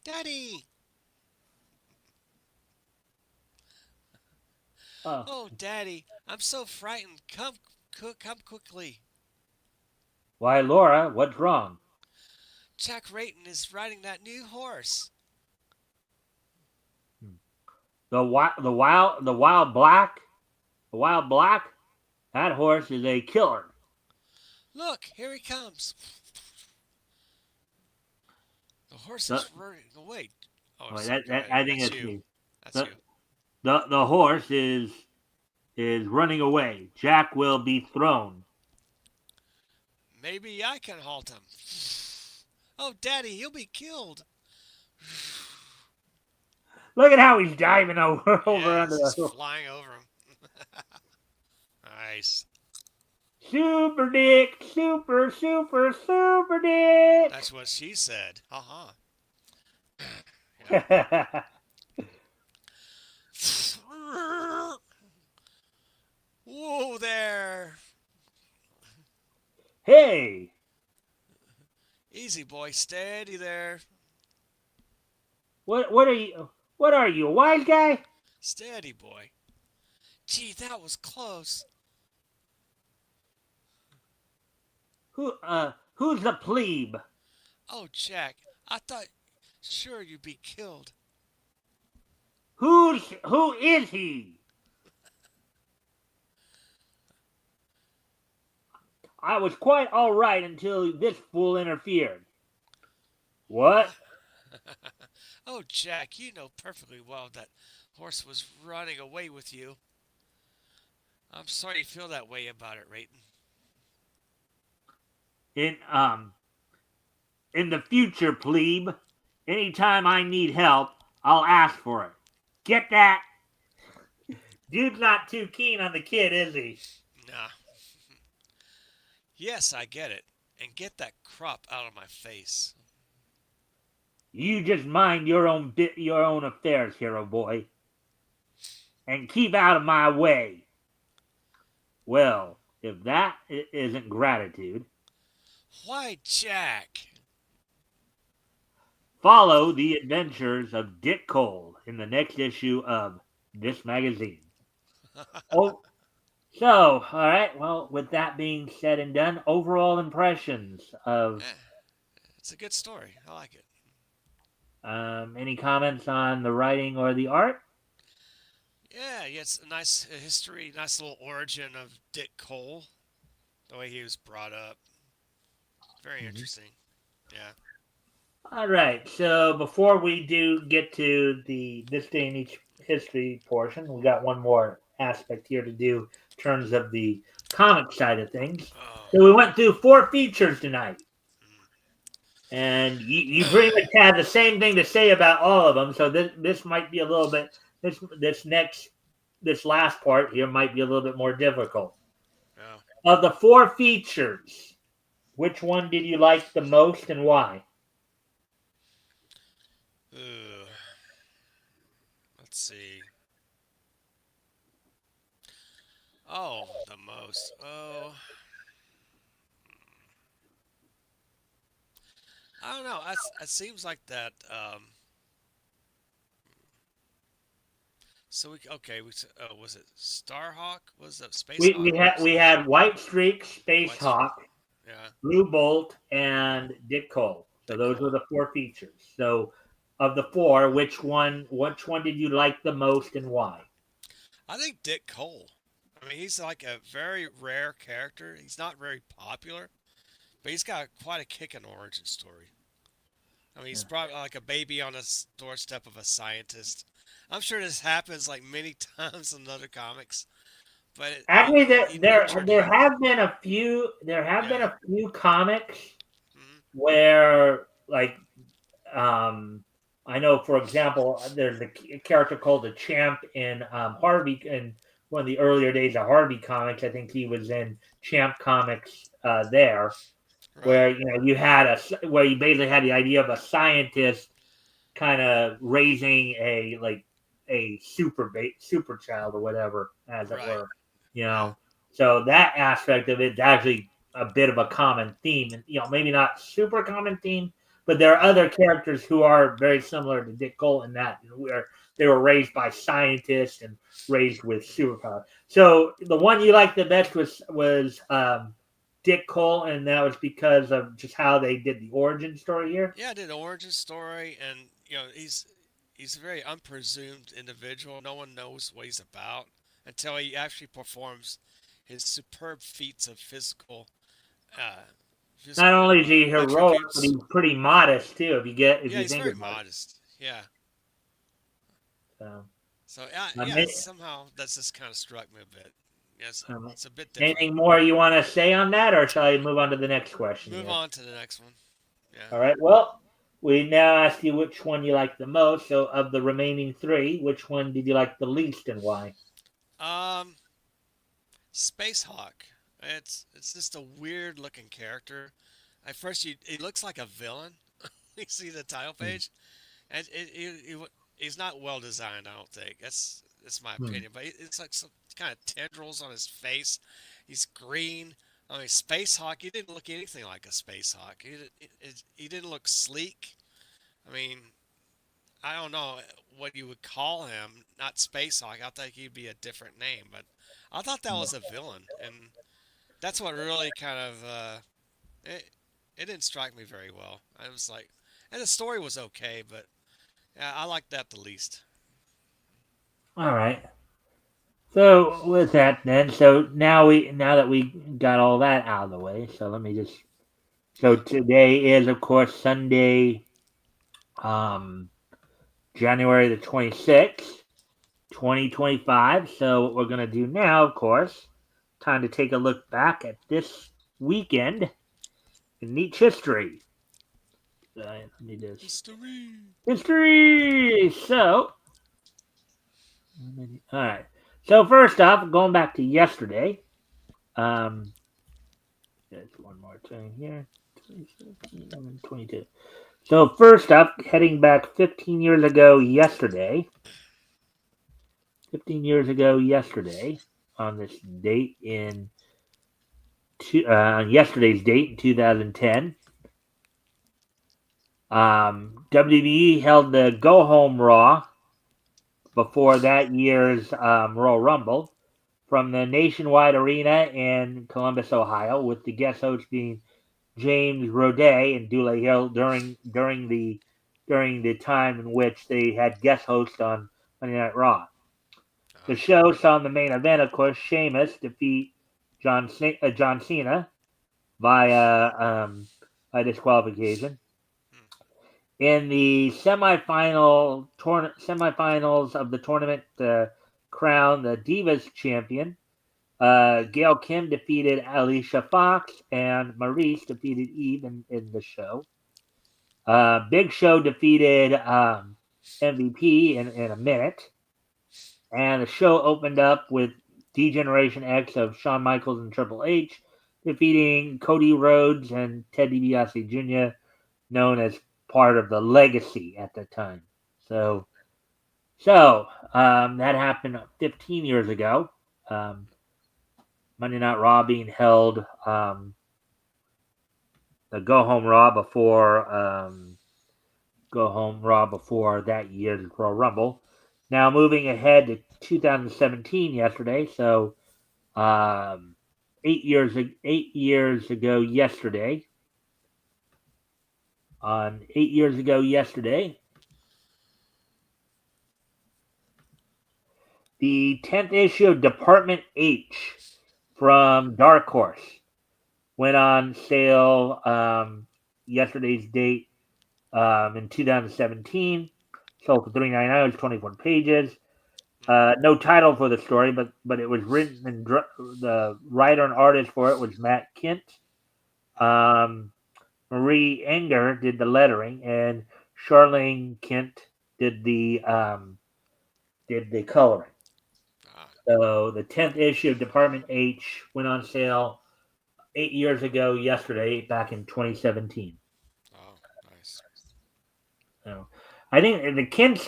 Daddy! Uh, Oh, Daddy, I'm so frightened. Come quickly. why, Laura, what's wrong? Jack Rayton is riding that new horse. The wild black. That horse is a killer. Look, here he comes. The horse The, is running away. Oh, well, sorry. Go ahead. I think That's it's you. the, That's the you. the horse is running away. Jack will be thrown. Maybe I can halt him. Oh, Daddy, he'll be killed. Look at how he's diving over, over Yeah, under he's the just hook. flying over him. Nice. Super Dick, super Dick. That's what she said. Uh-huh. Yeah. Whoa there. Hey, Easy, boy. Steady there. what are you? What are you, a wise guy? Steady, boy. Gee, that was close. Who's the plebe? Oh, Jack, I thought sure you'd be killed. Who is he? I was quite all right until this fool interfered. What? What? Oh, Jack, you know perfectly well that horse was running away with you. I'm sorry you feel that way about it, Rayton. In in the future, plebe, anytime I need help, I'll ask for it. Get that? Dude's not too keen on the kid, is he? Nah. Yes, I get it. And get that crop out of my face. You just mind your own affairs, hero boy, and keep out of my way. Well, if that isn't gratitude, Why, Jack? follow the adventures of Dick Cole in the next issue of this magazine. Oh, so, all right. Well, with that being said and done, overall impressions of Eh, it's a good story. I like it. any comments on the writing or the art? Yeah, it's a nice history, nice little origin of Dick Cole, the way he was brought up. Very Mhm. interesting. Yeah. All right. So before we do get to the this day in each history portion, we got one more aspect here to do in terms of the comic side of things. Oh. So we went through 4 features tonight, Mm. and you pretty much had the same thing to say about all of them. So this might be a little bit this last part here might be a little bit more difficult. Oh. Of the 4 features, which one did you like the most and why? Ugh. Let's see. Oh, the most. Oh. I don't know. It seems like that. So we okay. Was it Starhawk? Was it Space Hawk? What was We had White Streak, Space White Streak? Hawk, Yeah, Blue Bolt, and Dick Cole. So Dick those were Cole. the 4 features. So of the four, which one did you like the most and why? I think Dick Cole. I mean, he's like a very rare character. He's not very popular, but he's got quite a kicking origin story. I mean, he's brought like a baby on the doorstep of a scientist. I'm sure this happens like many times in other comics, but Actually, he nurtured there him. have been Yeah. a few comics Hmm. where like um I know, for example, there's a character called the Champ in Harvey, and one of the earlier days of Harvey Comics. I think he was in Champ Comics there, Right. where you had where you basically had the idea of a scientist kind of raising a super child or whatever, as it Right. were. Yeah. So that aspect of it is actually a bit of a common theme, and maybe not super common theme, but there are Uh-huh. other characters who are very similar to Dick Cole in that, where they were raised by scientists and raised with superpower. So the one you liked the best was Dick Cole, and that was because of just how they did the origin story here. Yeah, I did an origin story, and he's a very unpresumed individual. No one knows what he's about until he actually performs his superb feats of uh, Not physical only is he heroic, but attributes. he's pretty modest too. If Yeah, you he's think very about it. modest. Yeah. So, So yeah, I yeah. mean, Somehow that's just kind of struck me a bit. Yes, um, it's a bit different. anything more you want to say on that, or shall I move on to the next question Move here? on to the next one. Yeah. All right. Well, we now ask you which one you like the most. So, of the remaining three, which one did you like the least, and why? Um, Space Hawk. It's just a weird looking character. At first, he looks like a villain. You see the title Hmm. page, and he's not well designed. I don't think that's my Hmm. opinion. But it's like some kind of tendrils on his face. He's green. I mean, Space Hawk. He didn't look anything like a Space Hawk. He didn't look sleek. I mean, I don't know what you would call him. Not Space Hawk. I think he'd be a different name. But I thought that was a villain, and that's what really kind of it didn't strike me very well. I was like, and the story was okay, but yeah, I liked that the least. All right. So with that, then, so now that we got all that out of the way, so let me just. So Yeah. today is, of course, Sunday, um, January the 26th, 2025. So what we're gonna do now, of course, time to take a look back at this weekend in Nietzsche history. Let me just History. history. So, all right. So first off, going back to yesterday. Um, there's one more thing here. 22. So first up, heading back 15 years ago yesterday. 15 years ago yesterday, on this date yesterday's date in 2010. WWE held the Go Home Raw before that year's Royal Rumble from the Nationwide Arena in Columbus, Ohio, with the guest hosts being James Roday and Dule Hill during the time in which they had guest hosts on Monday Night Raw. The Uh, show saw in the main event, of course, Sheamus defeat John Cena via by disqualification. hmm, In the semifinals of the tournament to crown the Divas champion, Gail Kim defeated Alicia Fox, and Maurice defeated Eve in the show. Big Show defeated MVP in a minute, and the show opened up with D-Generation X of Shawn Michaels and Triple H defeating Cody Rhodes and Ted DiBiase Jr., known as part of the Legacy at the time. So, that happened 15 years ago. Um, Monday Night Raw being held, the Go Home Raw before that year's Royal Rumble. Now moving ahead to 2017 yesterday, so um, 8 years ago yesterday. On 8 years ago yesterday, the 10th issue of Department H from Dark Horse went on sale yesterday's date in 2017. Sold for $3.99. It was 24 pages. hmm, No title for the story, but it was written, and the writer and artist for it was Matt Kint. hmm. Um, Marie Enger did the lettering, and Charlene Kent did the coloring. So the 10th issue of Department H went on sale 8 years ago yesterday, back in 2017. Oh, nice. So I think the Kents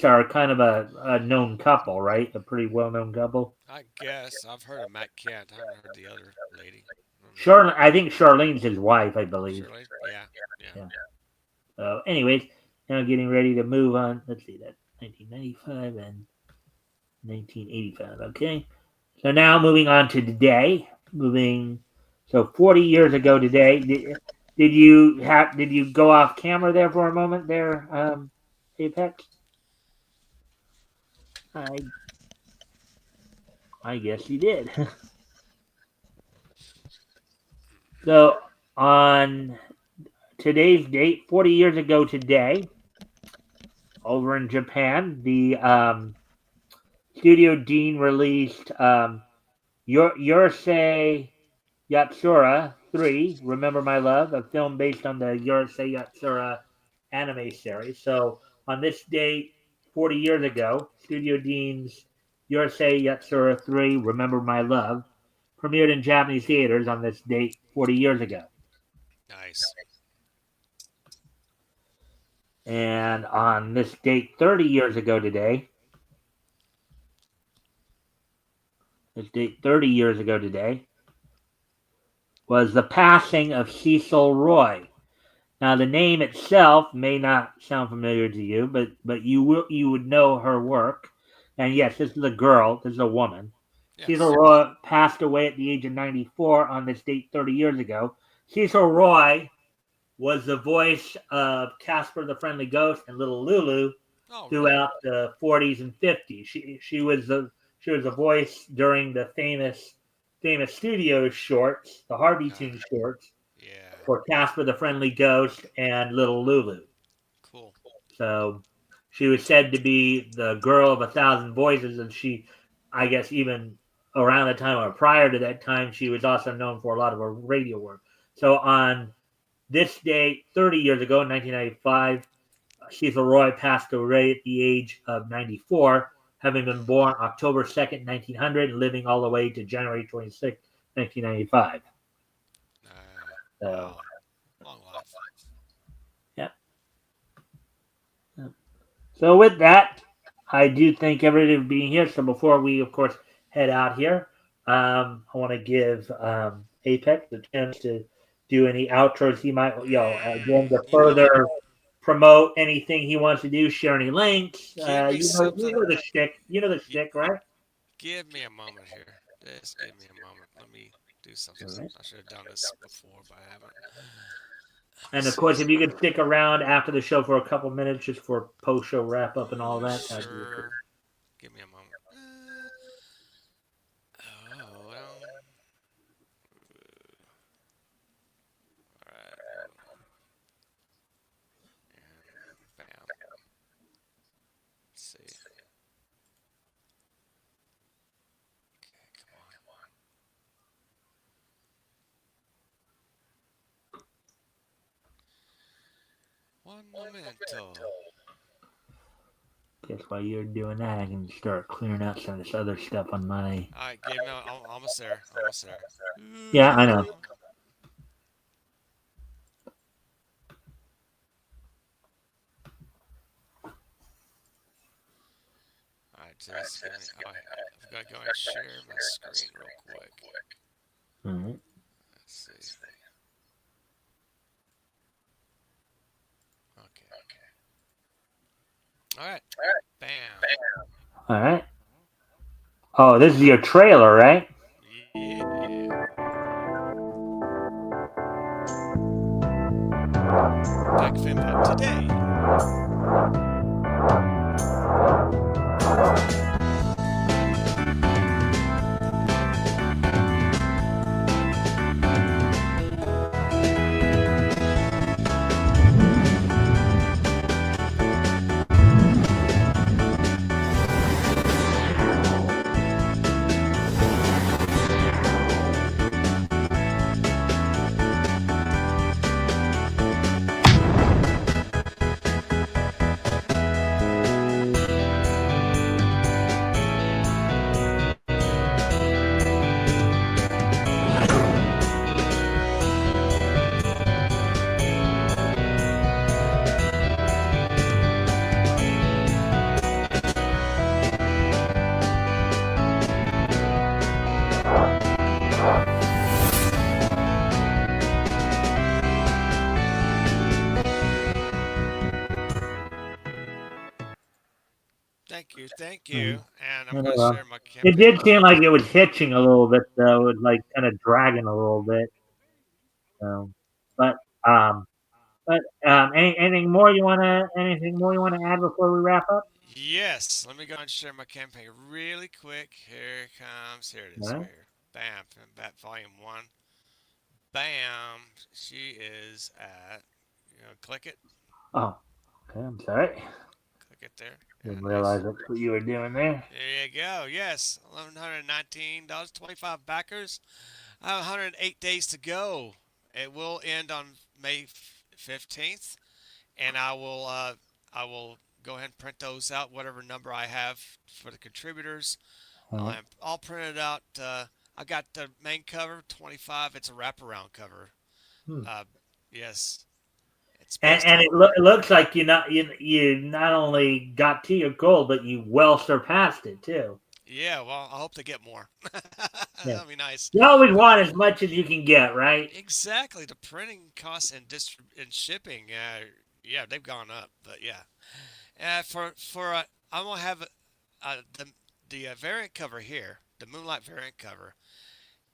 are kind of a known couple, right? A pretty well known couple. I guess I've heard of Matt Kent. I haven't heard the other lady. I don't know. I think Charlene's his wife, I believe. Shirley? Yeah, yeah. Yeah. So, anyways, now getting ready to move on. Let's see that 1995 and 1985. Okay. So now moving on to today. So 40 years ago today. Did you go off camera there for a moment there, Apex? I I guess you did. So on today's date, 40 years ago today, over in Japan, the Studio Dean released Yurusei Yatsura 3, Remember My Love, a film based on the Yurusei Yatsura anime series. So on this date, 40 years ago, Studio Dean's Yurusei Yatsura 3, Remember My Love, premiered in Japanese theaters on this date 40 years ago. Nice. And on this date 30 years ago today, was the passing of Cecil Roy. Now, the name itself may not sound familiar to you, but you would know her work. And yes, this is a girl. This is a woman. Cecil Yes. Roy passed away at the age of 94 on this date 30 years ago. Cecil Roy was the voice of Casper the Friendly Ghost and Little Lulu Oh, really? throughout the 40s and 50s. She was a voice during the famous studio shorts, the Harvey Uh, Toon shorts, yeah. for Casper the Friendly Ghost and Little Lulu. Cool. So she was said to be the girl of 1,000 voices, and I guess, even around the time or prior to that time, she was also known for a lot of her radio work. So on this day, 30 years ago, in 1995, Cecil Roy passed away at the age of 94, having been born October 2nd, 1900, and living all the way to January 26th, 1995. So, Wow. Long life. yeah. So with that, I do thank everybody for being here. So before we, of course, head out here, I want to give Apex the chance to do any outros he might, again, to You know, further promote anything he wants to do, share any links. give me You know something. the shtick. You know the y- shtick, right? Give me a moment here. Just give me a moment. Let me do something. All right. I should have done this before, but I haven't. And Let's of see. course, if you could stick around after the show for a couple minutes, just for post show wrap up and all that, that'd be cool. Sure. Give me a moment. Oh, well. Alright. And bam. Let's see. Okay, come on. One momento. Guess while you're doing that, I can start clearing out some of this other stuff on my. Alright, give me. Almost there. Almost there. Yeah, I know. Alright, just give me. I've got to go and share my screen real quick. All right. Let's see. Okay. Alright. Bam. All right. Oh, this is your trailer, right? Yeah. Back Finpa today. thank Mhm. you. And I'm going to Uh, share my it campaign did seem link. like it was hitching a little bit, though. It was like kind of dragging a little bit. So, but um, anything more you wanna add before we wrap up? Yes, let me go and share my campaign really quick. Here it comes. Here it All is, right. right here. Bam, Bat Volume 1. Bam, she is at, click it. Oh, okay. I'm sorry. Click it there. Yeah, Didn't realize nice. that's what you were doing there. There you go. Yes, $1,119, 25 backers. I have 108 days to go. It will end on May 15th, and I will go ahead and print those out. Whatever number I have for the contributors, All right. I'll print it out. I got the main cover 25. It's a wraparound cover. Hmm. Uh, yes, it's And, based on. it looks like you not only got to your goal, but you well surpassed it too. Yeah, well, I hope to get more. Yeah. That'll be nice. You always But want as much as you can get, right? exactly, the printing costs and and shipping, yeah, they've gone up. But yeah, I'm gonna have the variant cover here, the Moonlight variant cover.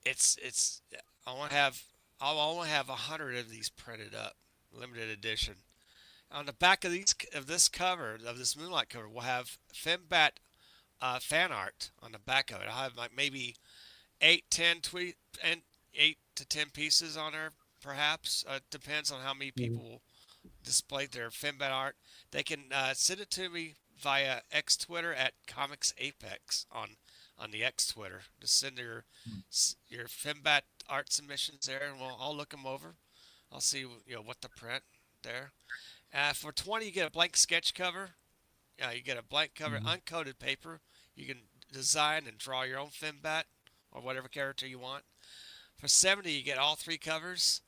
It's I want to have I'll only have 100 of these printed up, limited edition. On the back of this cover of this Moonlight cover, we'll have Fembat fan art on the back of it. I'll have like maybe 8 to 10 pieces on there, perhaps. Depends on how many Mhm. people display their Fembat art. They can send it to me via X Twitter at Comics Apex on the X Twitter. Just send your Fembat art submissions there, and I'll look them over. I'll see what to print there. For 20, you get a blank sketch cover. You get a blank cover, Mhm. uncoated paper. You can design and draw your own Fembat or whatever character you want. For 70, you get all three covers,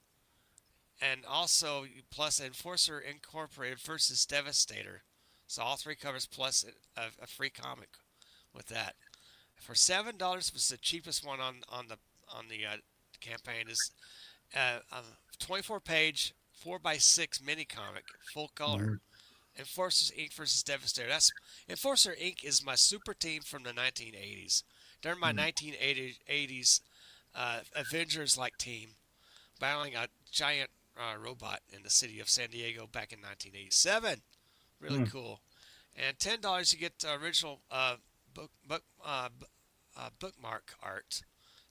and also plus Enforcer Incorporated versus Devastator. So all three covers plus a free comic with that. For $7, was the cheapest one on the campaign is a 24-page 4x6 mini comic, full color. Mhm. Enforcers Inc. versus Devastator. That's Enforcer Inc. is my super team from the 1980s. They're my Mhm. 1980s Avengers like team battling a giant robot in the city of San Diego back in 1987. Really Mhm. cool. And $10 you get original bookmark art,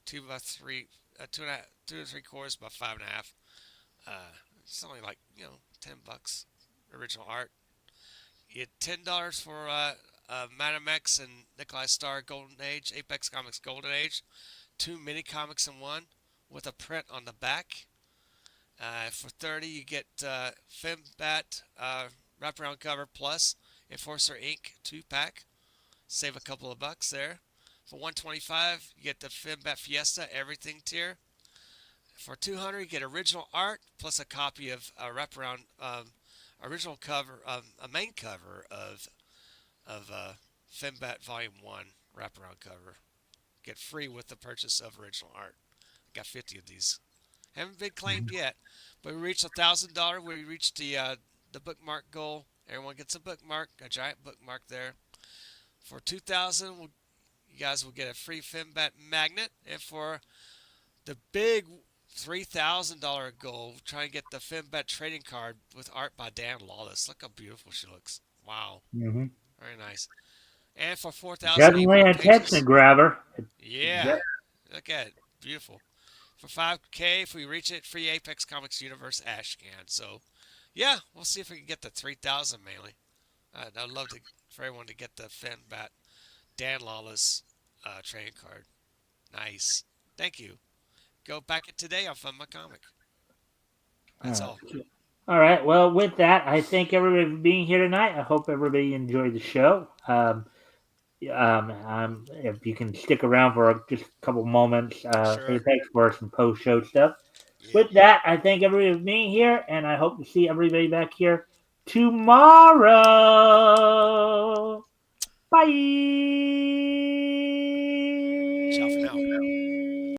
2 by 3, 2 and 3 quarters by 5.5. It's only like $10 original art. You get $10 for Madam X and Nikolai Star Golden Age, Apex Comics Golden Age, two mini comics in one with a print on the back. For 30, you get Fembat wraparound cover plus Enforcer Inc. 2 pack. Save a couple of bucks there. For 125, you get the Fembat Fiesta Everything tier. For 200, you get original art plus a copy of a wraparound original cover, a main cover of Fembat Volume 1 wraparound cover. Get free with the purchase of original art. I got 50 of these. Haven't been claimed yet, but we reached $1,000. We reached the bookmark goal. Everyone gets a bookmark, a giant bookmark there. For 2,000, you guys will get a free Fembat magnet, and for the big $3,000 goal, try and get the Fembat trading card with art by Dan Lawless. Look how beautiful she looks. Wow, Mhm. very nice. And for 4,080 Definitely more an attention pages, grabber. yeah, look at it, beautiful. For 5K, if we reach it, free Apex Comics Universe Ashcan. So, yeah, we'll see if we can get the 3,000 mainly. I'd love for everyone to get the Fembat Dan Lawless trading card. Nice. Thank you. Go back it today. I'll fund my comic. All That's right. all. All right. Well, with that, I thank everybody for being here tonight. I hope everybody enjoyed the show. If you can stick around for just a couple moments, Sure. Apex for some post-show stuff. Yep. With that, I thank everybody for being here, and I hope to see everybody back here tomorrow. Bye.